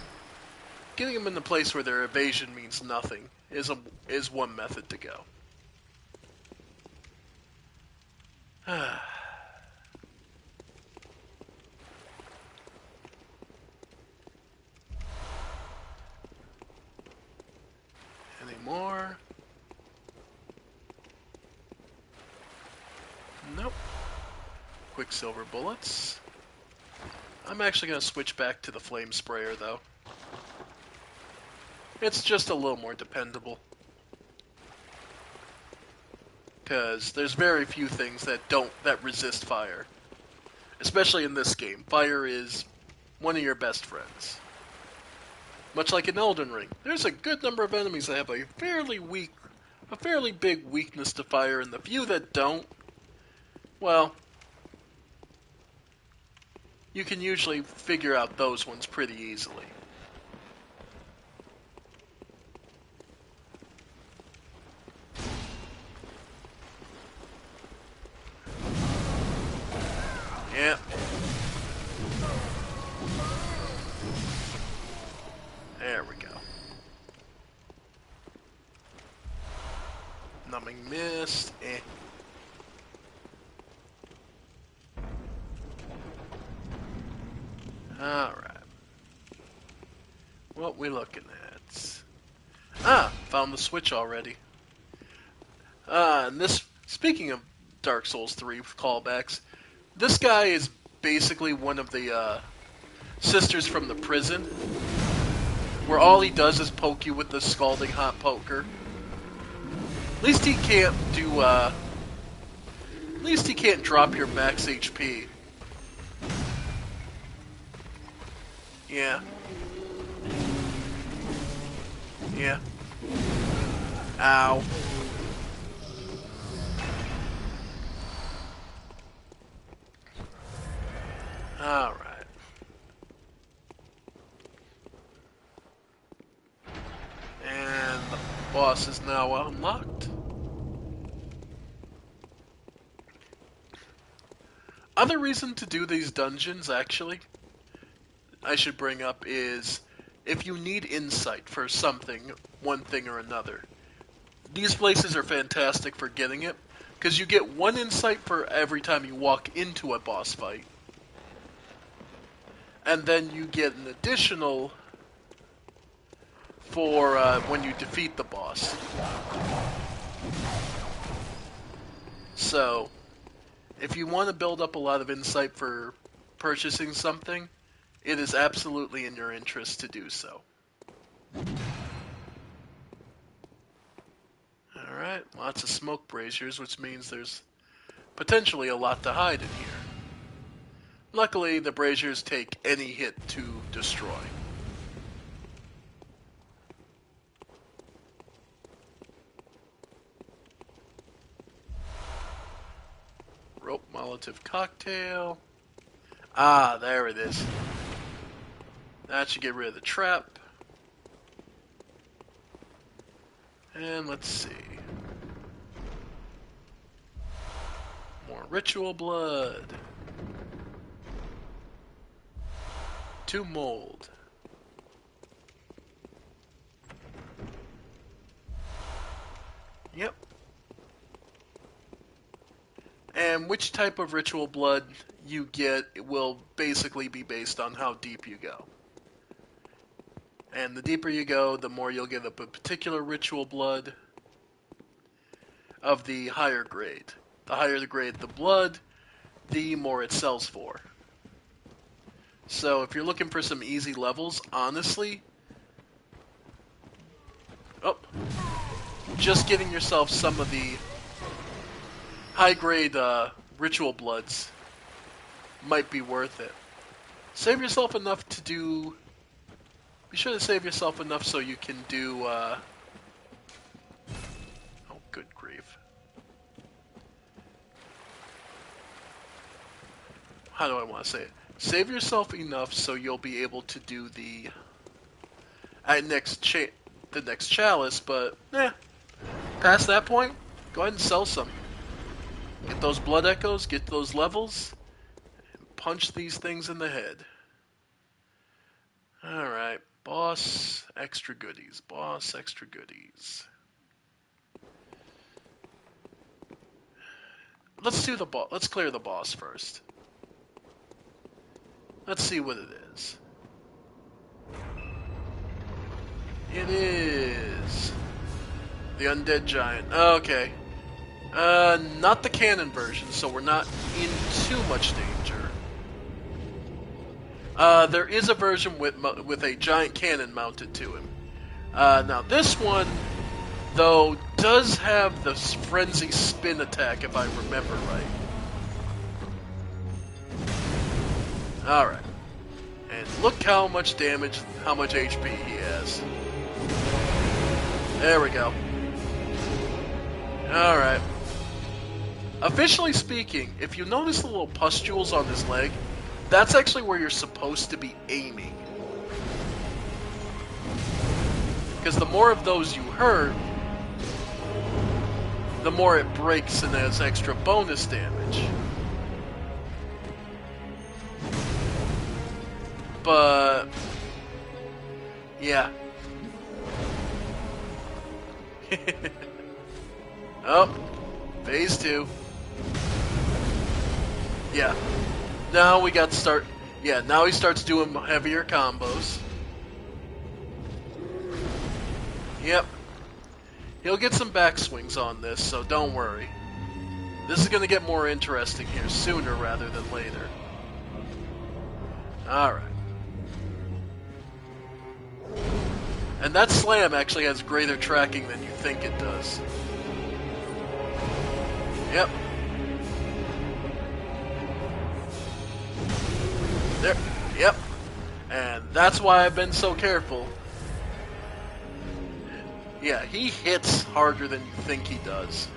Getting them in the place where their evasion means nothing is one method to go. Any more? Nope. Quicksilver bullets. I'm actually going to switch back to the flame sprayer, though. It's just a little more dependable. Because there's very few things that resist fire. Especially in this game. Fire is one of your best friends. Much like in Elden Ring, there's a good number of enemies that have a fairly big weakness to fire, and the few that don't, well, you can usually figure out those ones pretty easily. Yeah. There we go. Numbing mist. Alright. What we looking at? Found the switch already. And this, speaking of Dark Souls 3 callbacks, this guy is basically one of the sisters from the prison, where all he does is poke you with the scalding hot poker. At least he can't drop your max HP. Yeah. Yeah. Ow. Alright. And the boss is now unlocked. Other reason to do these dungeons, actually, I should bring up is if you need insight for something, one thing or another. These places are fantastic for getting it, because you get one insight for every time you walk into a boss fight. And then you get an additional for when you defeat the boss. So, if you want to build up a lot of insight for purchasing something, it is absolutely in your interest to do so. Alright, lots of smoke braziers, which means there's potentially a lot to hide in here. Luckily, the braziers take any hit to destroy. Rope Molotov cocktail. Ah, there it is. That should get rid of the trap. And let's see. More ritual blood. 2 mold. Yep. And which type of ritual blood you get will basically be based on how deep you go. And the deeper you go, the more you'll get a particular ritual blood of the higher grade. The higher the grade the blood, the more it sells for. So if you're looking for some easy levels, honestly, just getting yourself some of the high grade ritual bloods might be worth it. Save yourself enough to do... Be sure to save yourself enough so you can do... Oh, good grief. How do I want to say it? Save yourself enough so you'll be able to do the... the next chalice, but... Past that point, go ahead and sell some. Get those blood echoes, get those levels, and punch these things in the head. Alright, boss Extra goodies. Boss, extra goodies. Let's do the boss. Let's clear the boss first. Let's see what it is. It is the undead giant. Okay. Not the canon version, so we're not in too much danger. There is a version with a giant cannon mounted to him. Now this one, though, does have the frenzy spin attack, if I remember right. Alright. And look how much damage, how much HP he has. There we go. Alright. Officially speaking, if you notice the little pustules on his leg, that's actually where you're supposed to be aiming. Because the more of those you hurt, the more it breaks and has extra bonus damage. But yeah. Oh, phase 2. Yeah. Now we got to start. Yeah, now he starts doing heavier combos. Yep. He'll get some backswings on this, so don't worry. This is going to get more interesting here sooner rather than later. Alright. And that slam actually has greater tracking than you think it does. Yep. There. Yep. And that's why I've been so careful. Yeah, he hits harder than you think he does.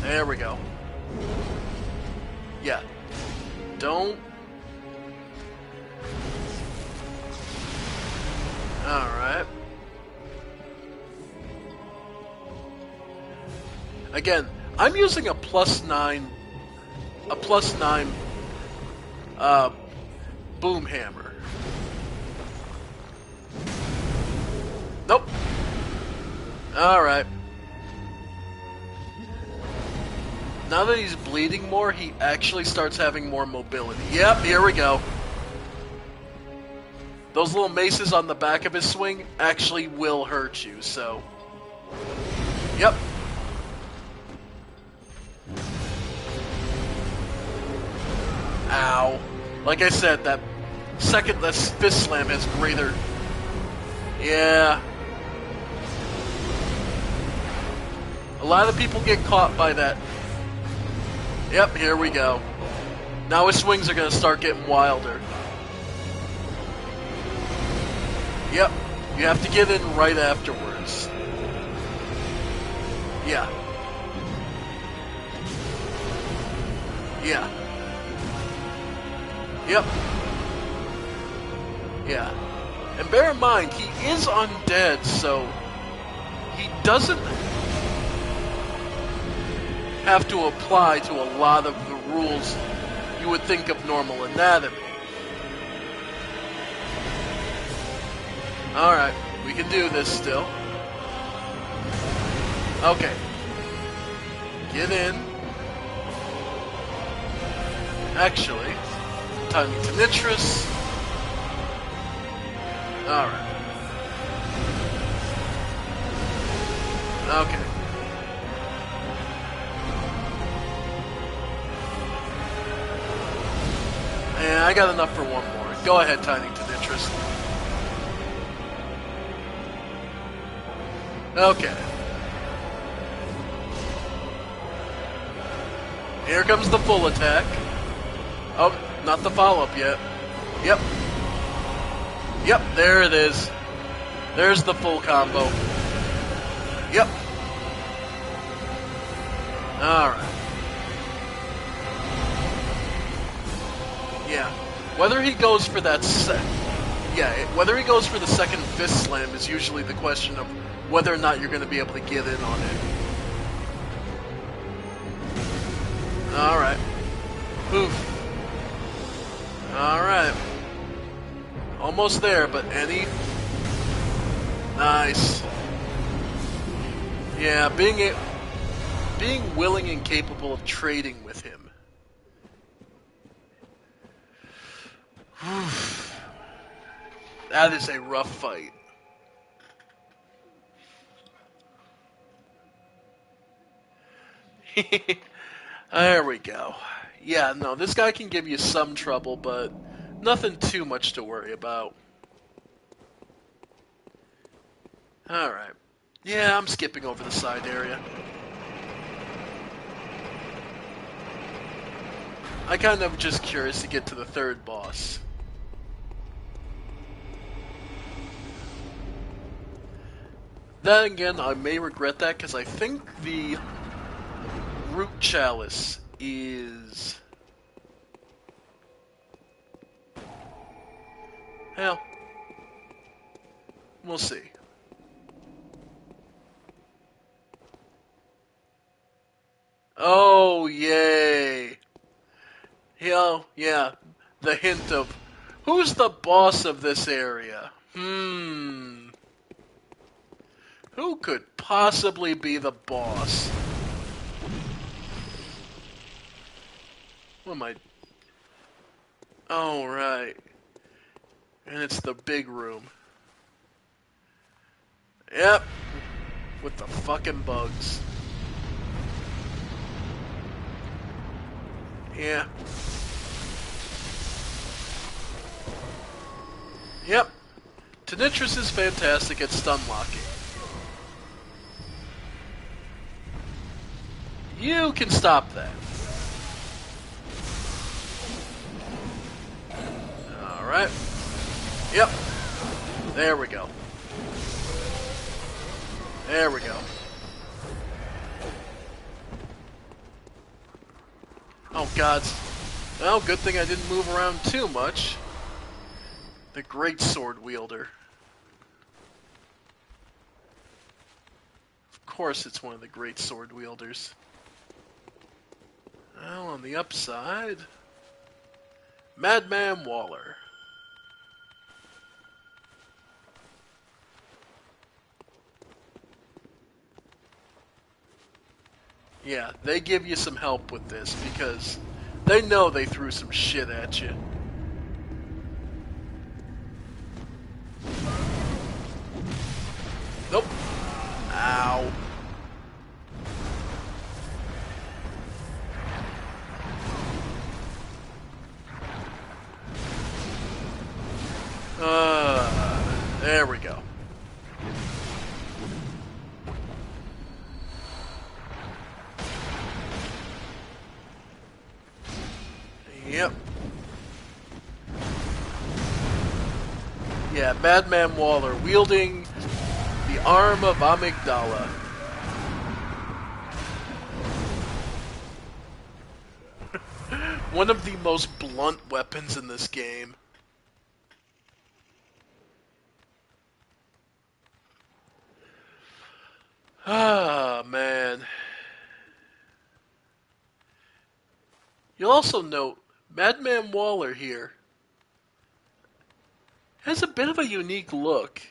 There we go. Yeah. Don't. Alright. Again, I'm using a +9 boom hammer. Nope. Alright. Now that he's bleeding more, he actually starts having more mobility. Yep, here we go. Those little maces on the back of his swing actually will hurt you, so... Yep. Ow. Like I said, that fist slam has greater... Yeah. A lot of people get caught by that. Yep, here we go. Now his swings are going to start getting wilder. Yep, you have to get in right afterwards. Yeah. Yeah. Yep. Yeah. And bear in mind, he is undead, so he doesn't have to apply to a lot of the rules you would think of normal anatomy. Alright, we can do this still. Okay. Get in. Actually, timing to nitrous. Alright. Okay. Yeah, I got enough for one more. Go ahead, timing to nitrous. Okay. Here comes the full attack. Oh, not the follow-up yet. Yep. Yep, there it is. There's the full combo. Yep. Alright. Yeah. Whether he goes for that whether he goes for the second fist slam is usually the question of whether or not you're going to be able to get in on it. Alright. Oof. Alright. Almost there, but any... Nice. Yeah, being willing and capable of trading with him. That is a rough fight. There we go. Yeah, no, this guy can give you some trouble, but nothing too much to worry about. Alright. Yeah, I'm skipping over the side area. I kind of just curious to get to the third boss. Then again, I may regret that because I think the root chalice is... Hell, we'll see. Oh, yay. Yeah, the hint of, who's the boss of this area? Who could possibly be the boss? What am I... Oh, right. And it's the big room. Yep. With the fucking bugs. Yeah. Yep. Tonitrus is fantastic at stun locking. You can stop that. Alright. Yep. There we go. There we go. Oh, God. Well, good thing I didn't move around too much. The great sword wielder. Of course it's one of the great sword wielders. Well, on the upside... Madman Waller. Yeah, they give you some help with this because they know they threw some shit at you. Nope. Ow. There we go. Yep. Yeah, Madman Waller wielding the arm of Amygdala. One of the most blunt weapons in this game. Ah, man. You'll also note, Madman Waller here has a bit of a unique look.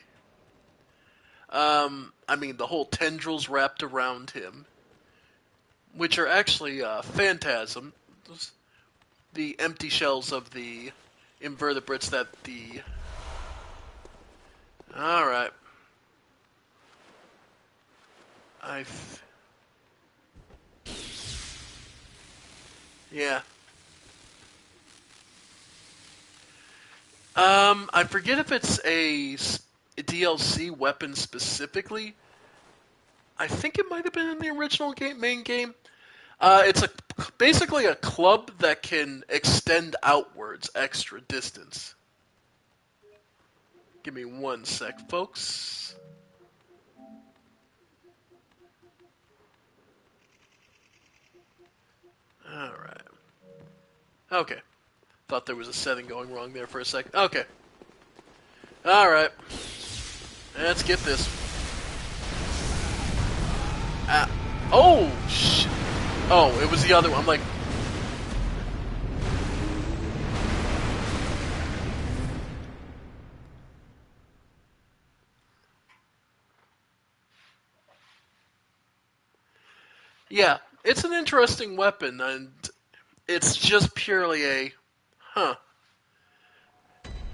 I mean, the whole tendrils wrapped around him, which are actually phantasm, the empty shells of the invertebrates that the... Alright. Yeah. I forget if it's a DLC weapon specifically. I think it might have been in the original main game. It's basically a club that can extend outwards extra distance. Give me 1 sec, folks. Alright. Okay. Thought there was a setting going wrong there for a second. Okay. Alright. Let's get this. Oh, shit. Oh, it was the other one. I'm like... Yeah, it's an interesting weapon, and it's just purely a, huh,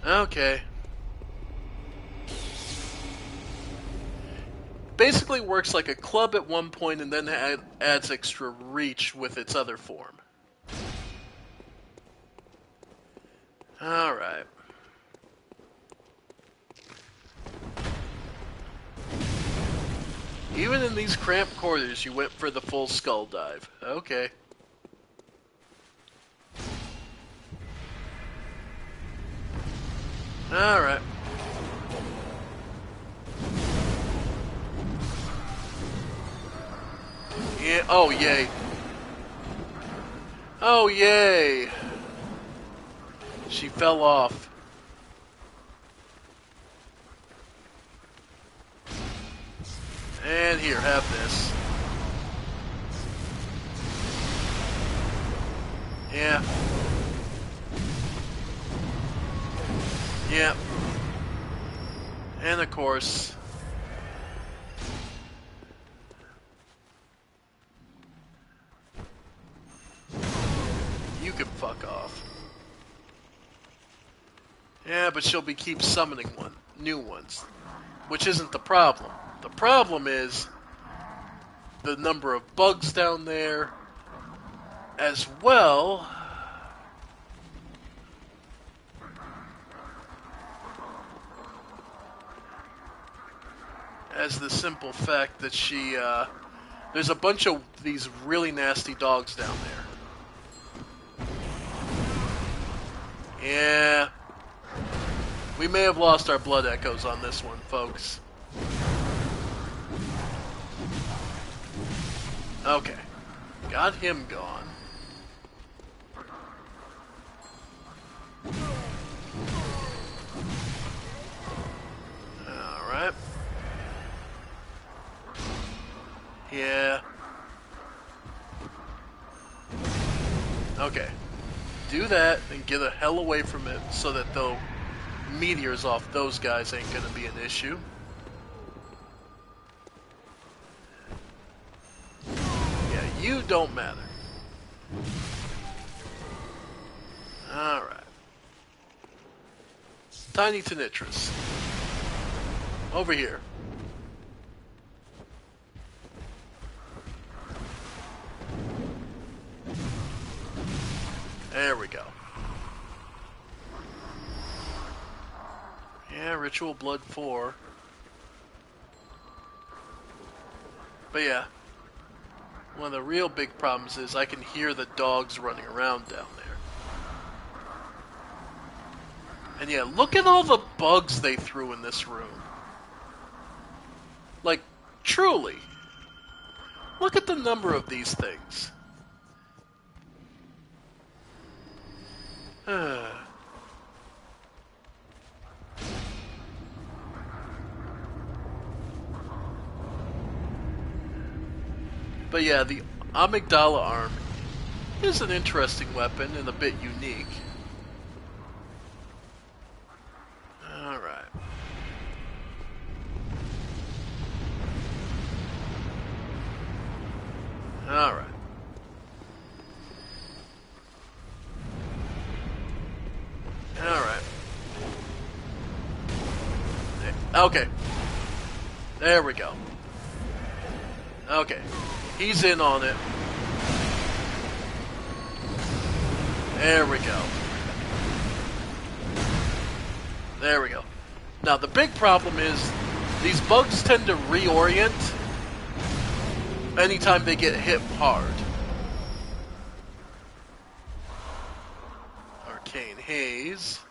okay. Basically works like a club at one point and then adds extra reach with its other form. Alright. Even in these cramped quarters, you went for the full skull dive. Okay. Alright. Yeah. Oh, yay. Oh, yay. She fell off. And here, have this. Yeah. Yeah. And of course... you can fuck off. Yeah, but she'll keep summoning new ones. Which isn't the problem. The problem is the number of bugs down there, as well as the simple fact that there's a bunch of these really nasty dogs down there. Yeah. We may have lost our blood echoes on this one, folks. Okay. Got him gone. Alright. Yeah. Okay. Do that and get the hell away from it so that the meteors off those guys ain't gonna be an issue. Yeah, you don't matter. Alright. Tiny Tonitrus. Over here. There we go. Yeah, Ritual Blood 4. But yeah. One of the real big problems is I can hear the dogs running around down there. And yeah, look at all the bugs they threw in this room. Like, truly. Look at the number of these things. But yeah, the Amygdala arm is an interesting weapon and a bit unique. Alright. Alright. Alright. Okay. There we go. Okay. He's in on it. There we go. There we go. Now, the big problem is these bugs tend to reorient anytime they get hit hard. Arcane Haze.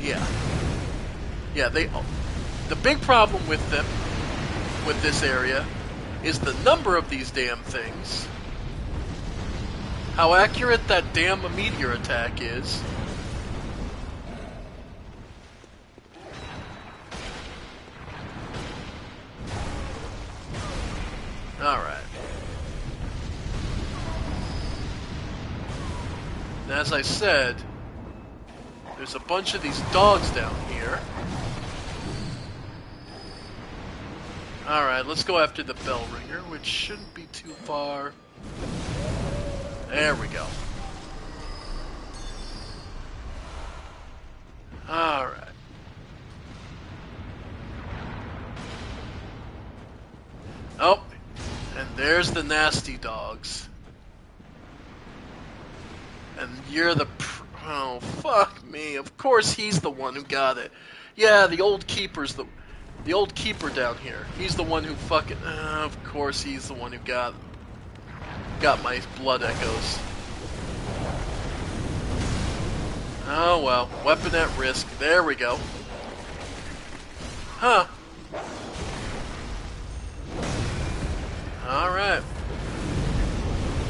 Yeah. Yeah, the big problem with them, with this area, is the number of these damn things, how accurate that damn meteor attack is, alright. As I said, there's a bunch of these dogs down here. Alright, let's go after the bell ringer, which shouldn't be too far. There we go. Alright. Oh, and there's the nasty dogs. And you're the... Oh, fuck me. Of course he's the one who got it. Yeah, the old keeper's the old keeper down here. He's the one who fucking... of course he's the one who got my blood echoes. Oh well, weapon at risk. There we go. Huh. Alright.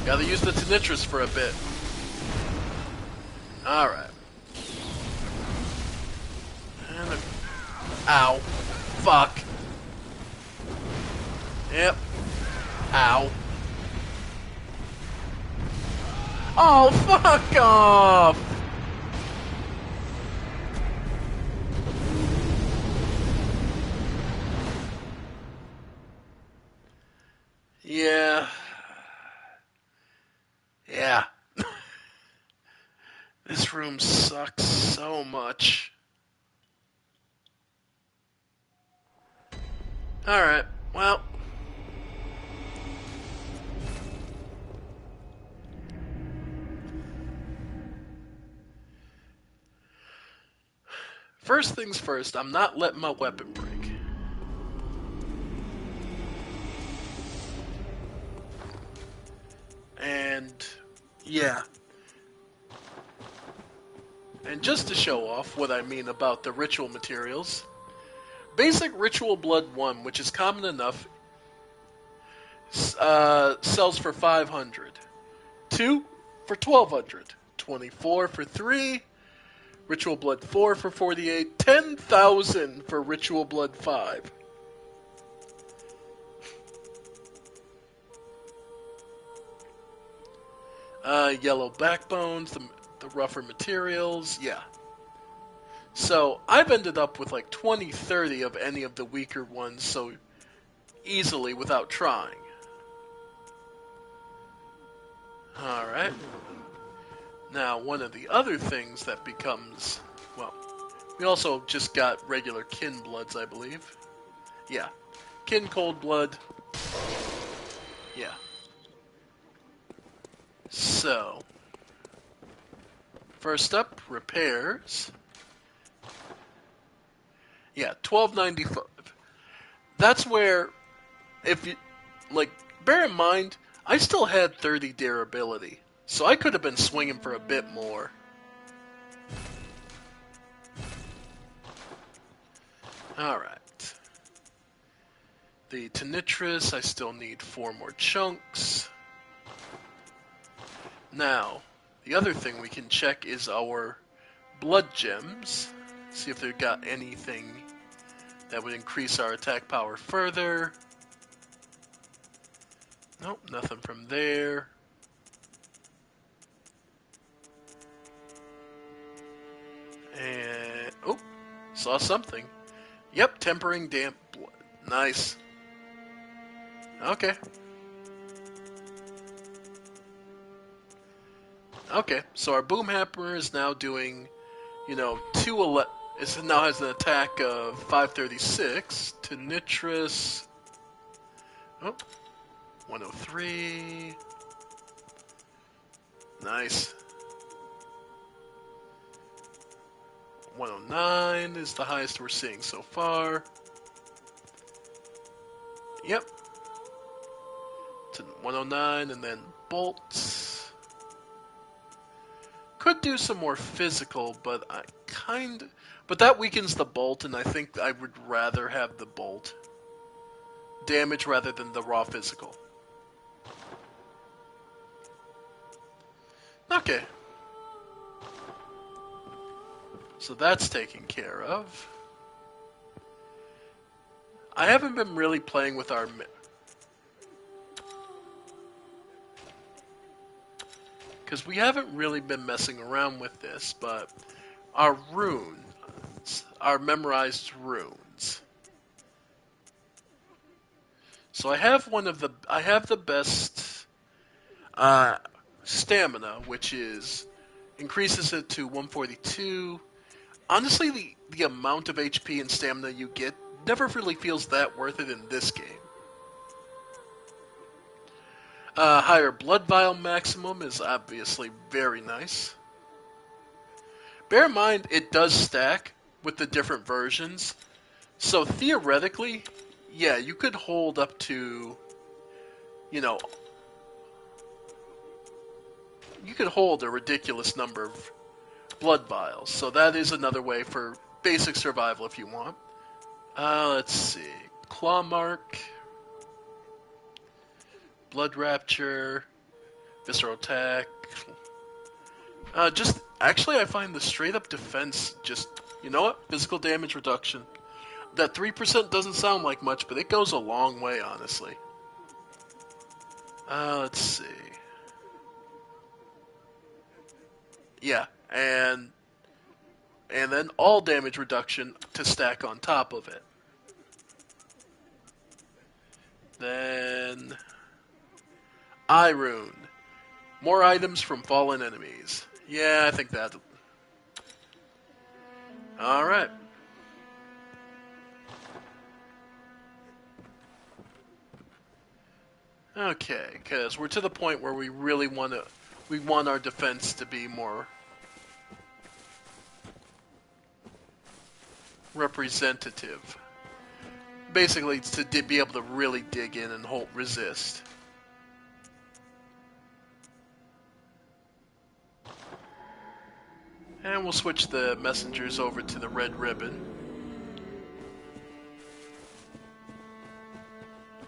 Gotta use the Tinnitrus for a bit. Alright. And ow. Fuck. Yep. Ow. Oh, fuck off! Yeah. Yeah. This room sucks so much. Alright, well. First things first, I'm not letting my weapon break. And, yeah. And just to show off what I mean about the ritual materials, basic ritual blood 1, which is common enough, sells for 500. 2 for 1200. 24 for 3. Ritual blood 4 for 48. 10,000 for ritual blood 5. Yellow backbones, the rougher materials, yeah. So I've ended up with like 20, 30 of any of the weaker ones so easily without trying. Alright. Now, one of the other things that becomes, well, we also just got regular kin bloods, I believe. Yeah. Kin cold blood. Yeah. So, first up, repairs. Yeah, 1295. That's where, if you, like, bear in mind, I still had 30 durability, so I could have been swinging for a bit more. Alright. The Tinnitrus, I still need 4 more chunks. Now, the other thing we can check is our blood gems. See if they've got anything that would increase our attack power further. Nope, nothing from there. And, oh, saw something. Yep, tempering damp blood. Nice. Okay. Okay, so our boom hammer is now doing, it now has an attack of 536. Tinnitrus. Oh, 103. Nice. 109 is the highest we're seeing so far. Yep. To 109 and then bolts. Could do some more physical, but but that weakens the bolt, and I think I would rather have the bolt damage rather than the raw physical. Okay. So that's taken care of. I haven't been really playing with our... because we haven't really been messing around with this, but our runes, our memorized runes. So I have the best stamina, which is increases it to 142. Honestly, the amount of HP and stamina you get never really feels that worth it in this game. Higher blood vial maximum is obviously very nice. Bear in mind, it does stack with the different versions. So theoretically, yeah, you could hold up to, you know, you could hold a ridiculous number of blood vials. So that is another way for basic survival if you want. Let's see. Claw Mark, Blood Rapture, Visceral Attack. Actually, I find the straight up defense just, you know what? Physical damage reduction. That 3% doesn't sound like much, but it goes a long way, honestly. Let's see. Yeah, and then all damage reduction to stack on top of it. Then Eye Rune. More items from fallen enemies. Yeah, I think that. Alright. Okay, because we're to the point where we really we want our defense to be more representative. Basically, it's to be able to really dig in and resist. And we'll switch the messengers over to the red ribbon.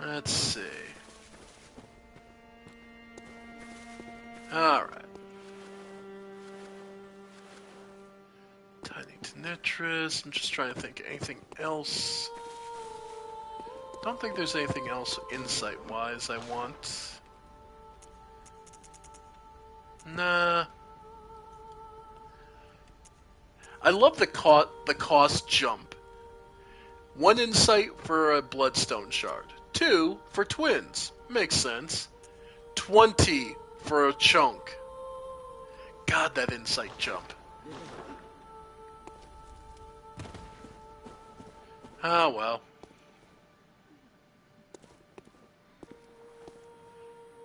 Let's see. Alright. Tiny Tenetris. I'm just trying to think anything else. Don't think there's anything else insight-wise I want. Nah. I love the cost jump. 1 insight for a bloodstone shard. 2 for twins. Makes sense. 20 for a chunk. God, that insight jump. Ah, well.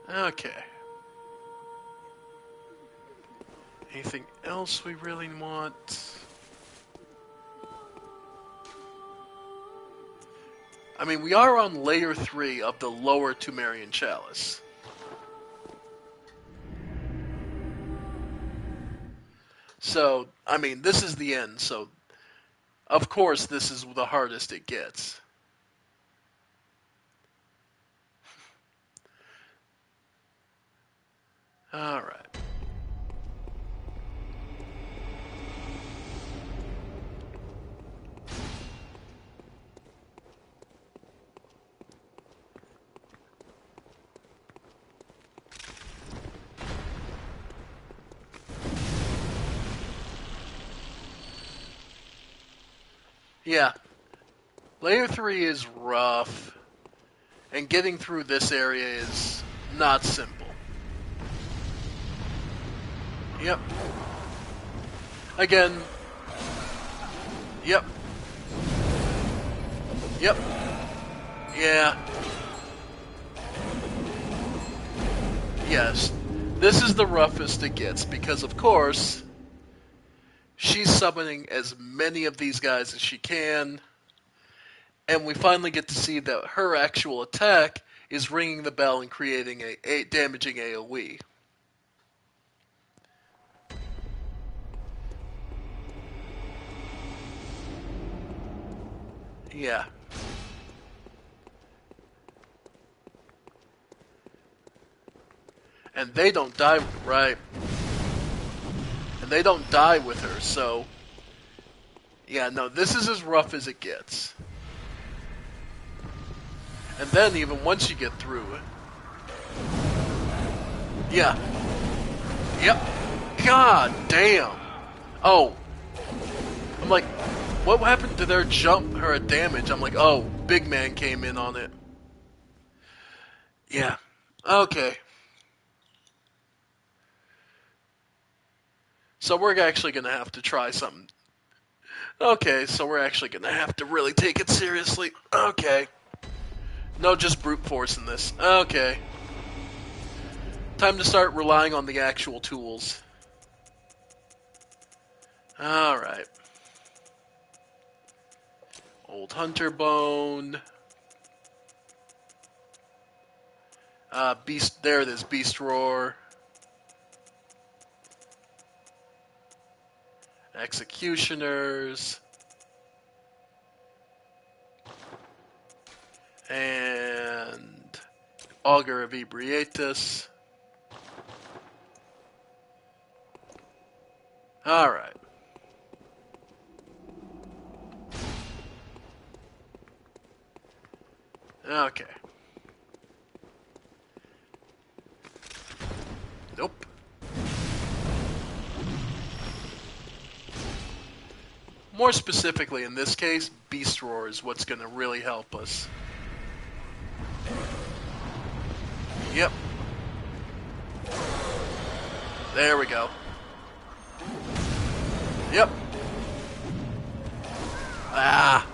Okay. Anything else we really want? I mean, we are on layer 3 of the lower Tumerian Chalice. So, I mean, this is the end, so of course this is the hardest it gets. Alright. Yeah. Layer 3 is rough, and getting through this area is not simple. Yep. Again. Yep. Yep. Yeah. Yes. This is the roughest it gets, because of course, she's summoning as many of these guys as she can, and we finally get to see that her actual attack is ringing the bell and creating a damaging AoE. Yeah. And they don't die, right? And they don't die with her, so... Yeah, no, this is as rough as it gets. And then, even once you get through it... Yeah. Yep. God damn. Oh. I'm like, what happened to their damage? I'm like, oh, big man came in on it. Yeah. Okay. So we're actually going to have to try something. Okay, so we're actually going to have to really take it seriously. Okay. No, just brute force in this. Okay. Time to start relying on the actual tools. Alright. Old Hunter Bone. Beast. There it is. Beast Roar. Executioners. And Augur of Ebrietas. Alright. Okay. Nope. More specifically, in this case, Beast Roar is what's going to really help us. Yep. There we go. Yep. Ah.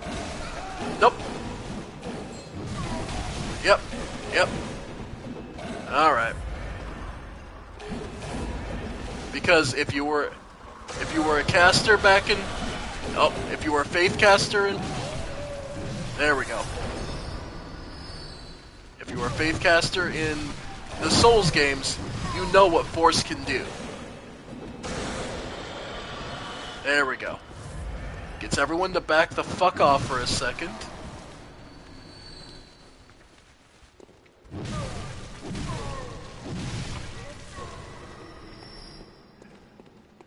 Nope. Yep. Yep. Alright. Because if you were a caster back in... Oh, if you were a Faith caster in... There we go. If you were a Faith caster in the Souls games, you know what Force can do. There we go. Gets everyone to back the fuck off for a second.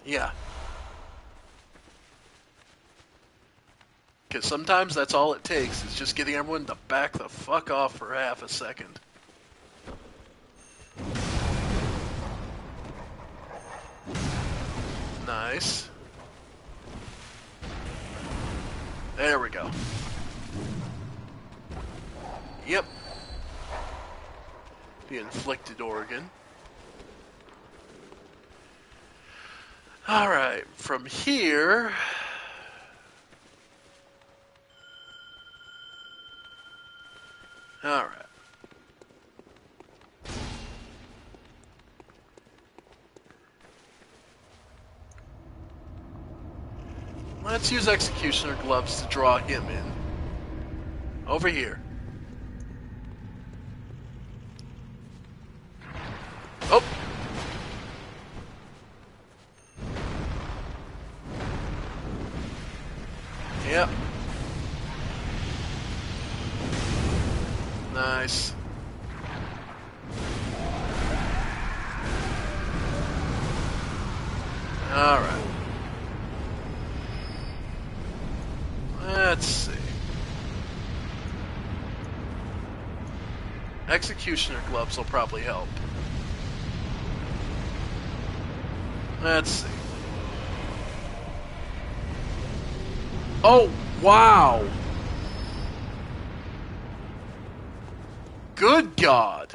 Yeah. Because sometimes that's all it takes, is just getting everyone to back the fuck off for half a second. Nice. There we go. Yep. The inflicted organ. Alright, from here... Alright. Let's use Executioner Gloves to draw him in. Over here. Oh! Yep. Nice. Alright. Let's see. Executioner Gloves will probably help. Let's see. Oh, wow! Good God!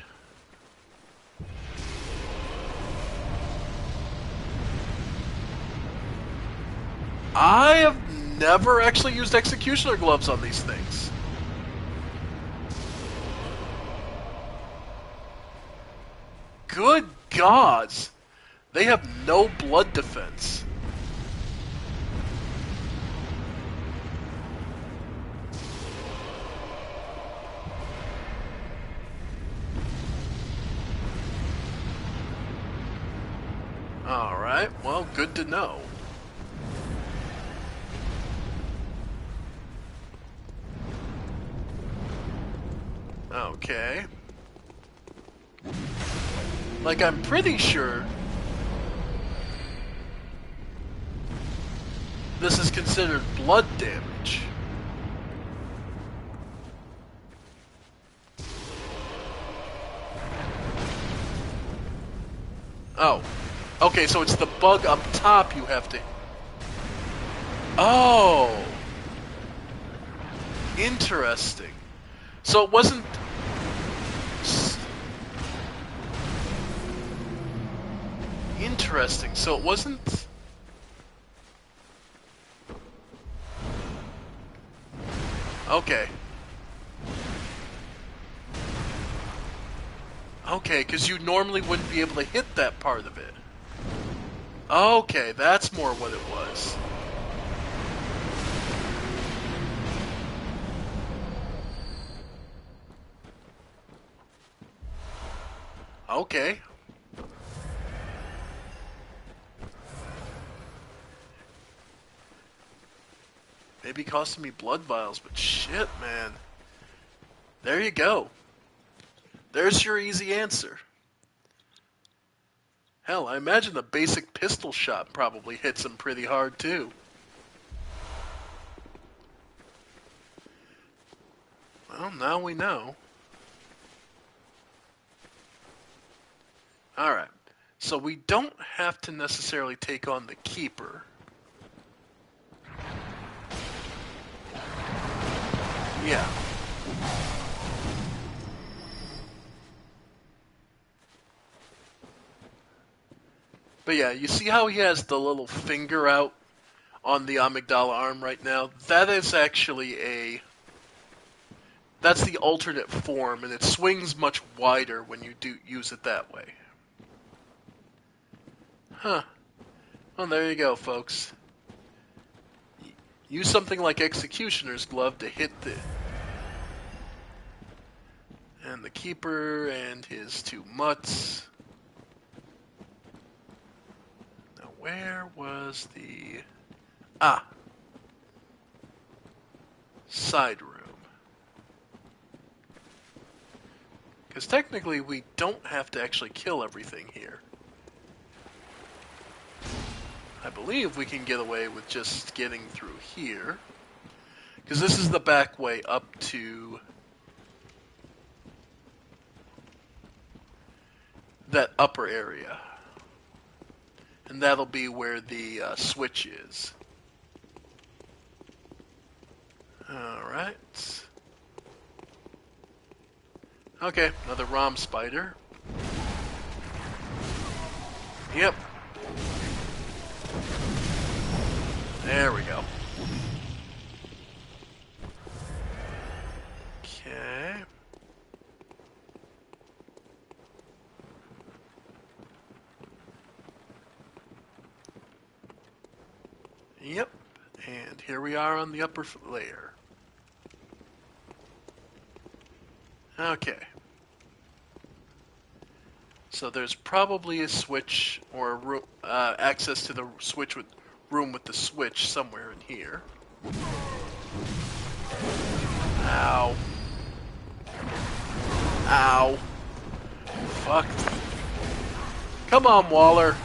I have never actually used Executioner Gloves on these things. Good gods! They have no blood defense. Alright, well, good to know. Okay. Like, I'm pretty sure this is considered blood damage. Oh. Okay, so it's the bug up top you have to... Oh! Interesting. So it wasn't... Interesting. So it wasn't... Okay. Okay, because you normally wouldn't be able to hit that part of it. Okay, that's more what it was. Okay. Maybe costing me blood vials, but shit, man. There you go. There's your easy answer. Hell, I imagine the basic pistol shot probably hits him pretty hard, too. Well, now we know. Alright. So we don't have to necessarily take on the Keeper. Yeah. But yeah, you see how he has the little finger out on the amygdala arm right now? That is actually a... That's the alternate form, and it swings much wider when you do use it that way. Huh. Well, there you go, folks. Use something like Executioner's Glove to hit the... And the Keeper and his two mutts. Now, where was the... Ah! Side room. Because technically we don't have to actually kill everything here. I believe we can get away with just getting through here. Because this is the back way up to that upper area. And that'll be where the switch is. Alright. Okay, another ROM spider. Yep. There we go. Okay. Yep. And here we are on the upper layer. Okay. So there's probably a switch or access to the room with the switch somewhere in here. Ow. Ow. Fuck. Come on, Waller.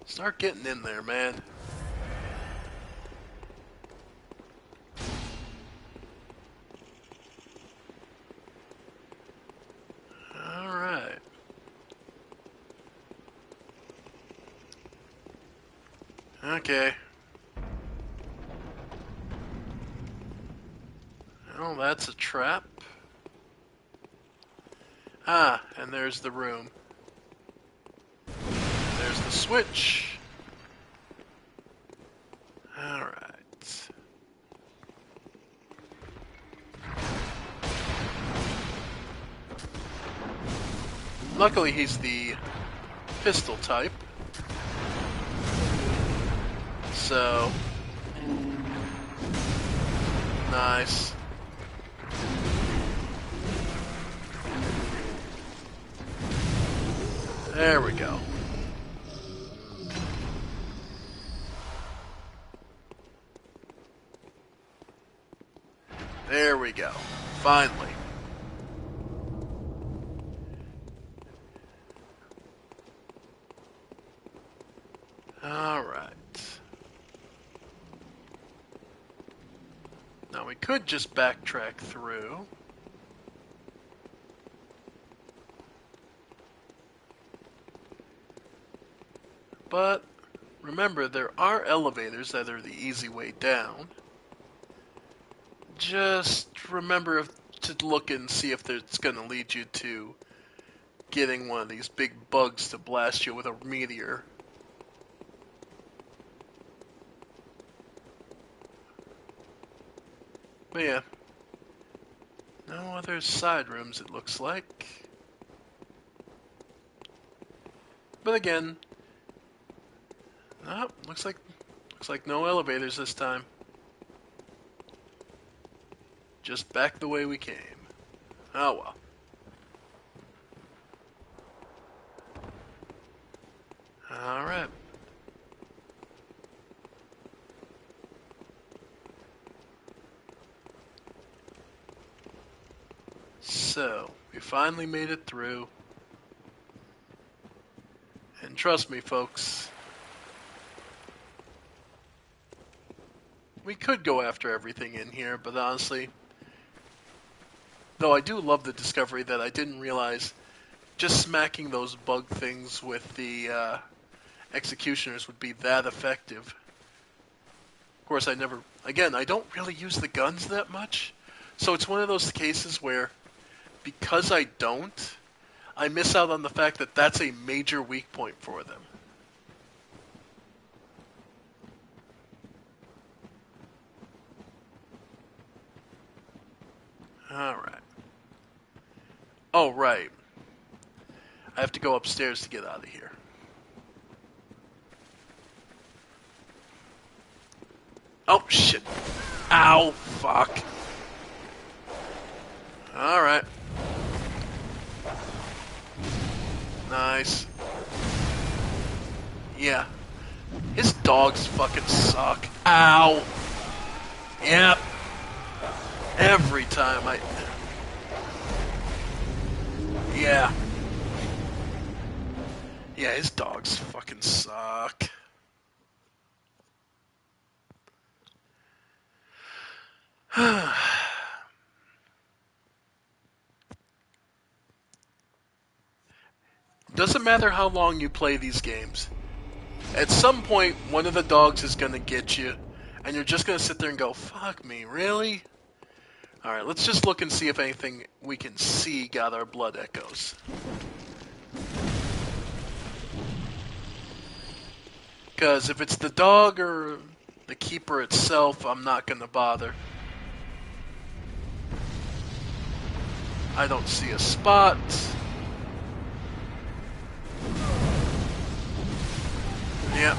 Start getting in there, man. Alright. Okay. Oh, that's a trap. Ah, and there's the room. There's the switch. Alright. Luckily, he's the pistol type. So... Nice. There we go. There we go. Finally. Alright. Now we could just backtrack through. But remember, there are elevators that are the easy way down. Just remember to look and see if it's going to lead you to getting one of these big bugs to blast you with a meteor. But yeah, no other side rooms it looks like. But again, no, looks like no elevators this time. Just back the way we came. Oh well. Alright. So, we finally made it through. And trust me, folks, we could go after everything in here, but honestly, though I do love the discovery that I didn't realize just smacking those bug things with the executioners would be that effective. Of course, I don't really use the guns that much, so it's one of those cases where, because I don't, I miss out on the fact that that's a major weak point for them. Alright. Oh, right. I have to go upstairs to get out of here. Oh, shit. Ow, fuck. Alright. Nice. Yeah. His dogs fucking suck. Ow. Yep. Every time I... Yeah. Yeah, his dogs fucking suck. Doesn't matter how long you play these games. At some point, one of the dogs is going to get you, and you're just going to sit there and go, fuck me, really? Alright, let's just look and see if anything we can see got our blood echoes. Because if it's the dog or the keeper itself, I'm not going to bother. I don't see a spot. Yep.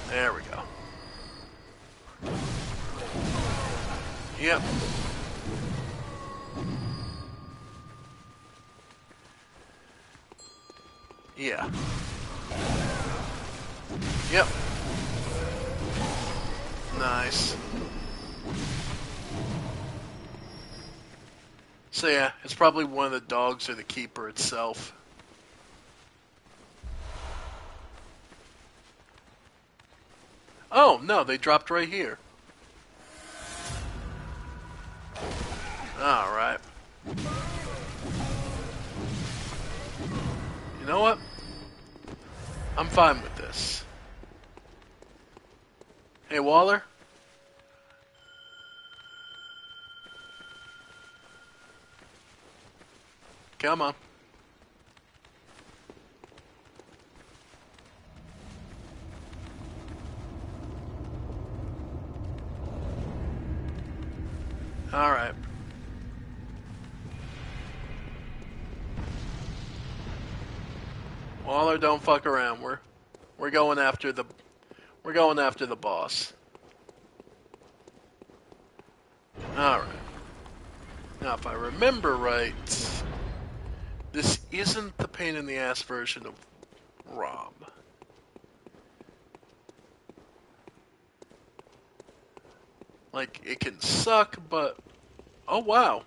There we go. Yep. Yeah. Yep. Nice. So yeah, it's probably one of the dogs or the keeper itself. Oh, no, they dropped right here. Alright. You know what? I'm fine with this. Hey, Waller? Come on. Alright. Waller, don't fuck around. We're going after the boss. Alright. Now if I remember right, this isn't the pain in the ass version of ROM. Like, it can suck, but oh wow.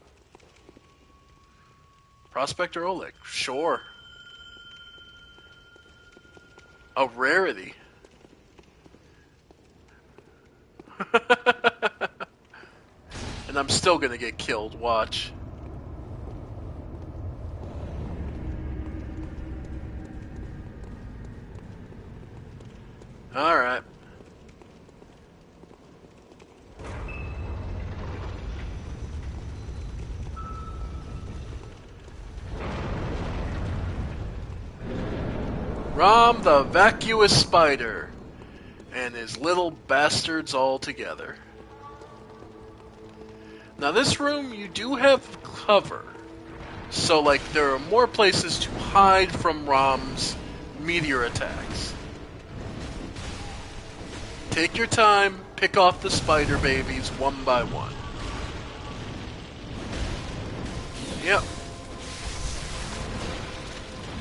Prospector Oleg, sure. A rarity. And I'm still gonna get killed, watch. Alright. Rom the vacuous spider and his little bastards all together. Now this room, you do have cover. So, like, there are more places to hide from Rom's meteor attacks. Take your time, pick off the spider babies one by one. Yep.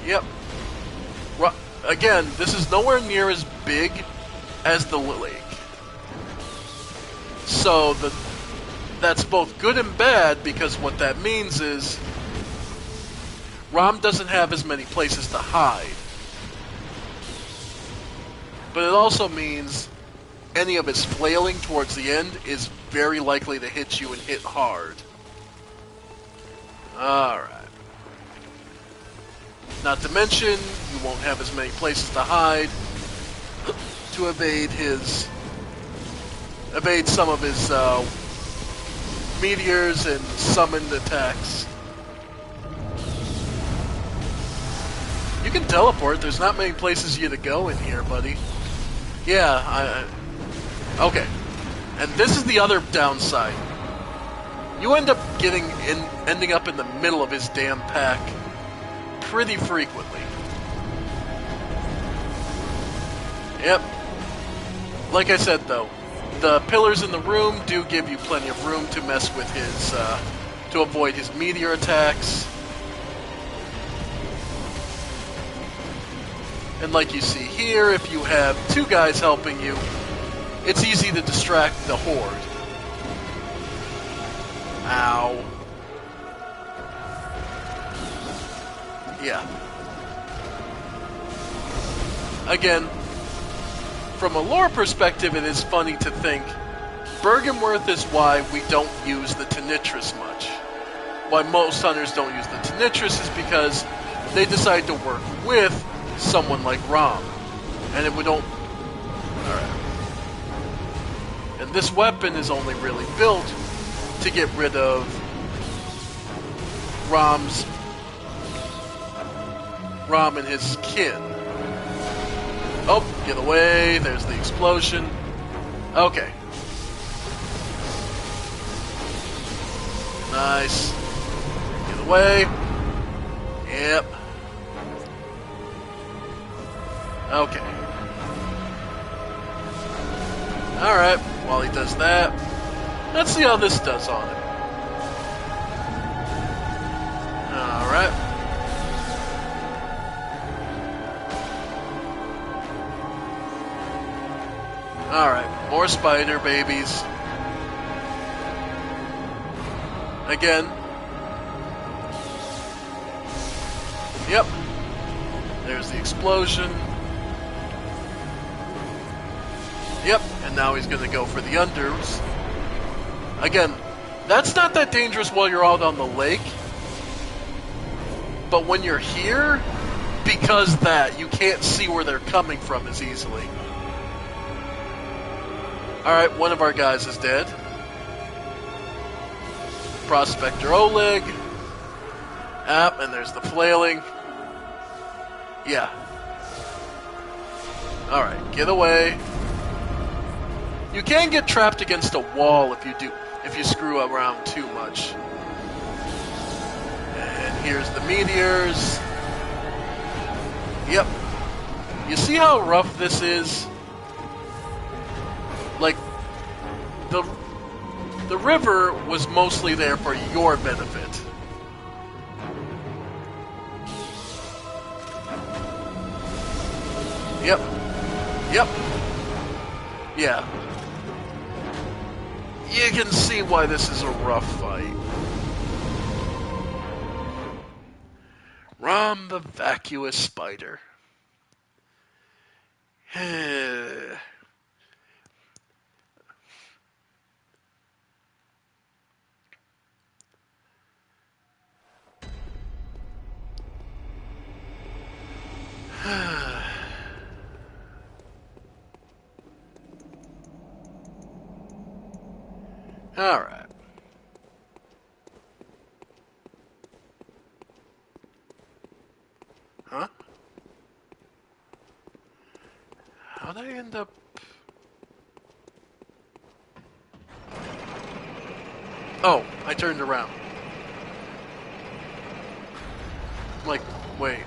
Yep. Again, this is nowhere near as big as the lake. So, that's both good and bad, because what that means is Rom doesn't have as many places to hide. But it also means any of his flailing towards the end is very likely to hit you and hit hard. Alright. Not to mention, you won't have as many places to hide to evade some of his meteors and summoned attacks. You can teleport. There's not many places you to go in here, buddy. Yeah, okay. And this is the other downside. You end up ending up in the middle of his damn pack pretty frequently. Yep. Like I said, though, the pillars in the room do give you plenty of room to mess with his, to avoid his meteor attacks. And like you see here, if you have two guys helping you, it's easy to distract the horde. Ow. Yeah. Again, from a lore perspective, it is funny to think Bergenworth is why we don't use the Tinnitrus much. Why most hunters don't use the Tinnitrus is because they decide to work with someone like Rom. And it would don't... Alright. And this weapon is only really built to get rid of Rom and his kin. Oh, get away. There's the explosion. Okay. Nice. Get away. Yep. Okay. Alright, while he does that, let's see how this does on him. Alright. Alright, more spider babies. Again. Yep. There's the explosion. Yep, and now he's going to go for the unders. Again, that's not that dangerous while you're out on the lake. But when you're here, because you can't see where they're coming from as easily. Alright, one of our guys is dead. Prospector Oleg. And there's the flailing. Yeah. Alright, get away. You can get trapped against a wall if you screw around too much. And here's the meteors. Yep. You see how rough this is? Like, the river was mostly there for your benefit. Yep. Yep. Yeah. You can see why this is a rough fight. Rom the vacuous spider. Alright. Huh? end up... Oh, I turned around. I'm like, wait.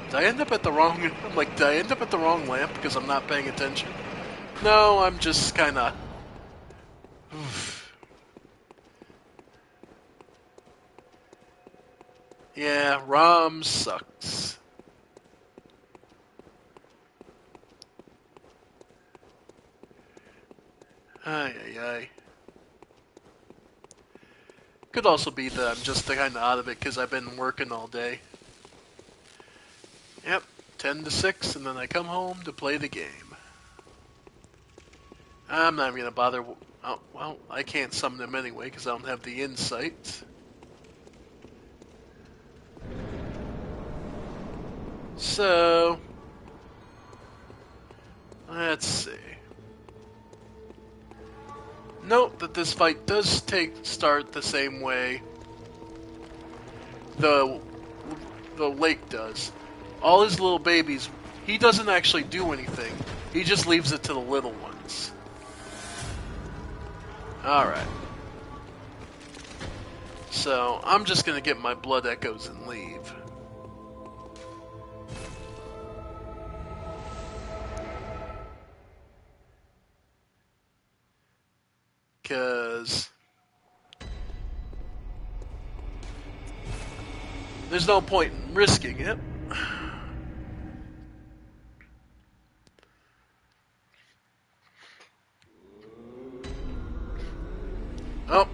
Did I end up at the wrong... I'm like, did I end up at the wrong lamp because I'm not paying attention? No, I'm just kinda... Yeah, ROM sucks. Ay, ay, ay. Could also be that I'm just kinda out of it because I've been working all day. Yep, 10 to 6, and then I come home to play the game. I'm not even gonna bother... Oh, well, I can't summon him anyway because I don't have the insight. So... let's see. Note that this fight does start the same way the lake does. All his little babies, he doesn't actually do anything. He just leaves it to the little ones. Alright. So, I'm just gonna get my blood echoes and leave. Because there's no point in risking it. Oh.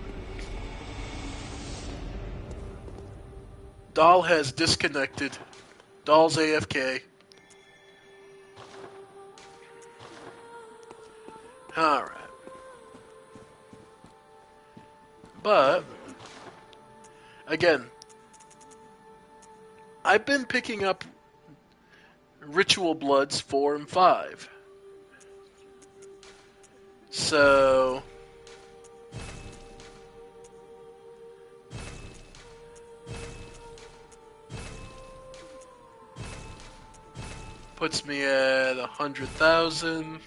Doll has disconnected. Doll's AFK. Alright. But, again, I've been picking up Ritual Bloods 4 and 5. So... puts me at 100,000.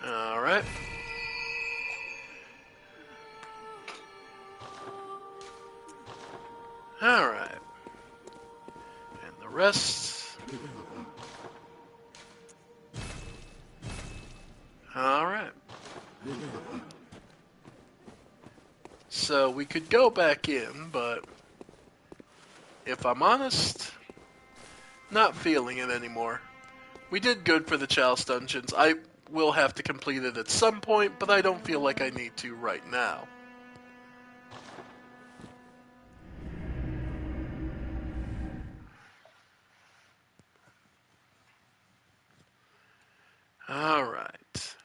Alright. Alright. And the rest. Alright. So we could go back in, but if I'm honest, not feeling it anymore. We did good for the Chalice Dungeons. I will have to complete it at some point, but I don't feel like I need to right now. Alright.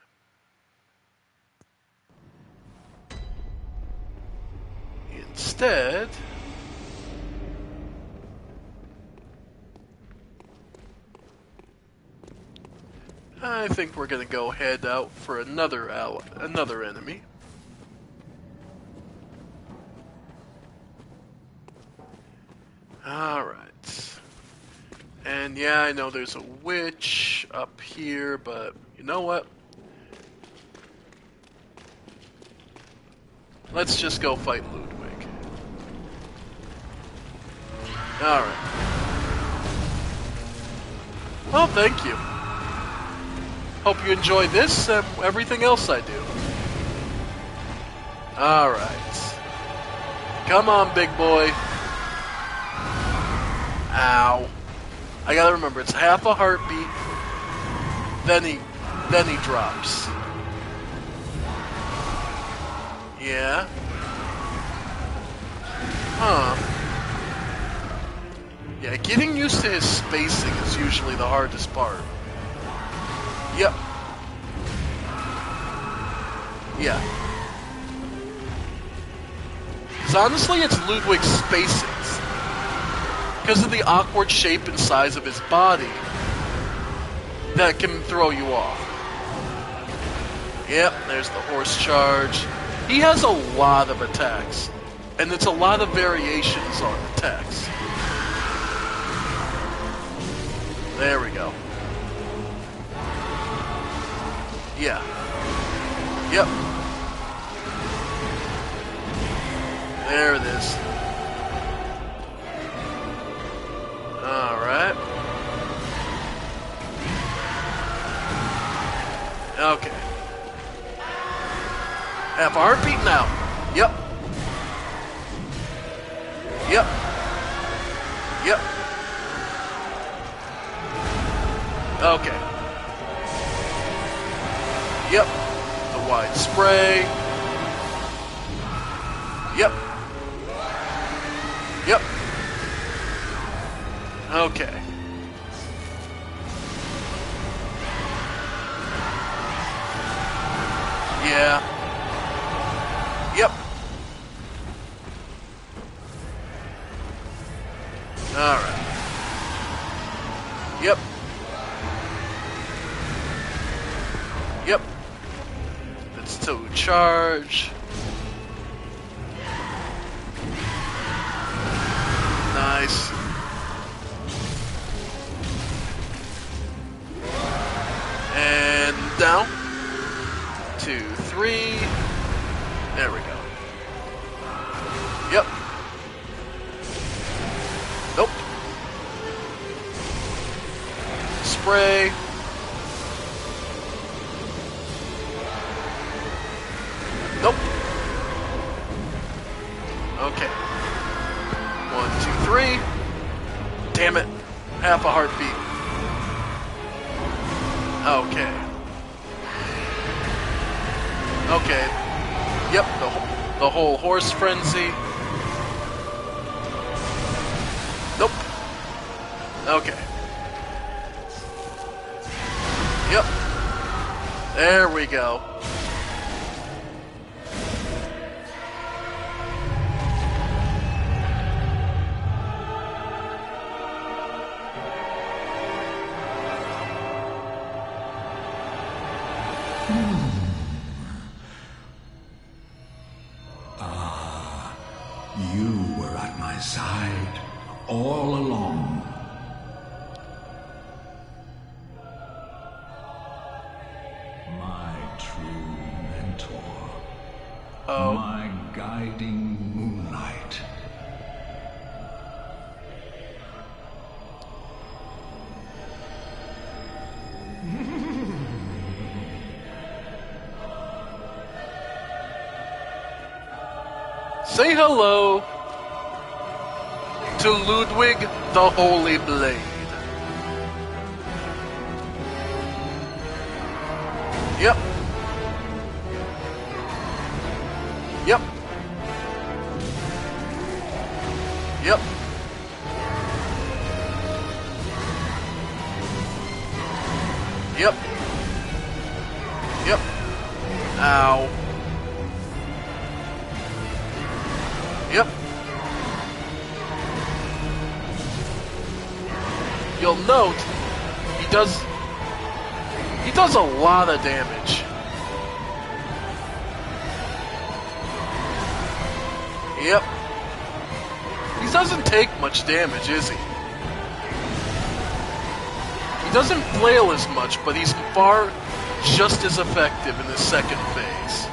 Instead... I think we're gonna go head out for another enemy. Alright. And yeah, I know there's a witch up here, but you know what? Let's just go fight Ludwig. Alright. Well, thank you. Hope you enjoy this and everything else I do. Alright. Come on, big boy. Ow. I gotta remember, it's half a heartbeat, then he drops. Yeah? Huh. Yeah, getting used to his spacing is usually the hardest part. Yep. Yeah. Because honestly, it's Ludwig's spacings. Because of the awkward shape and size of his body that can throw you off. Yep, there's the horse charge. He has a lot of attacks. And it's a lot of variations on attacks. There we go. Yeah. Yep. There it is. Alright. Okay. Half a heartbeat now. Yep. Yep. Yep. Okay. Yep. The wide spray. Yep. Yep. Okay. Yeah. Yep. Alright. Yep. Yep. Let's to charge. Nice. And down. 2, 3. There we go. Yep. Nope. Spray. Nope. Okay. 1, 2, 3. Damn it. Half a heartbeat. Okay. Okay. Yep, the whole horse frenzy. Nope. Okay. Yep. There we go. You were at my side all along. My true mentor. Oh. My guiding moonlight. Say hello to Ludwig the Holy Blade. Yep. Yep. Yep. Yep. Yep. Ow. Yep. You'll note he does a lot of damage. Yep. He doesn't take much damage, is he? He doesn't flail as much, but he's far just as effective in the second phase.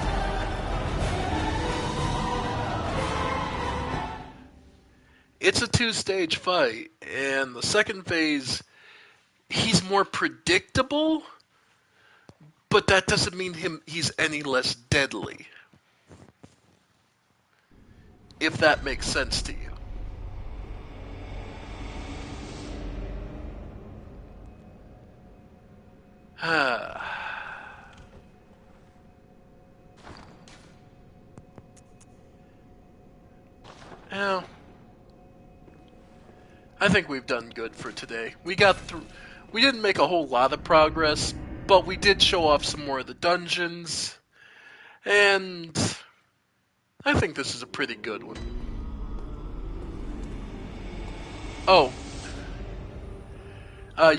It's a two-stage fight, and the second phase, he's more predictable, but that doesn't mean he's any less deadly. If that makes sense to you. Well, I think we've done good for today. We got through. We didn't make a whole lot of progress, but we did show off some more of the dungeons, and I think this is a pretty good one. Oh.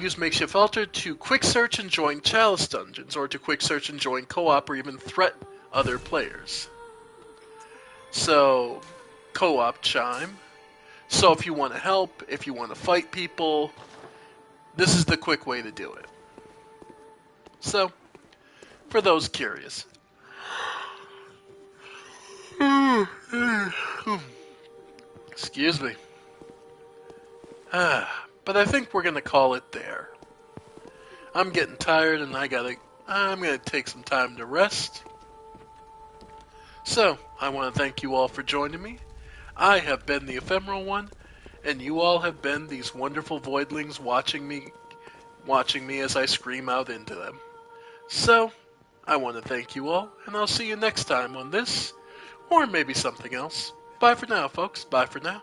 Use makeshift altar to quick search and join chalice dungeons, or to quick search and join co-op, or even threat other players. So, co-op chime. So if you want to help, if you want to fight people, this is the quick way to do it. So, for those curious. Excuse me. But I think we're going to call it there. I'm getting tired and I'm going to take some time to rest. So, I want to thank you all for joining me. I have been the Ephemeral One, and you all have been these wonderful voidlings watching me as I scream out into them. So, I want to thank you all, and I'll see you next time on this, or maybe something else. Bye for now, folks. Bye for now.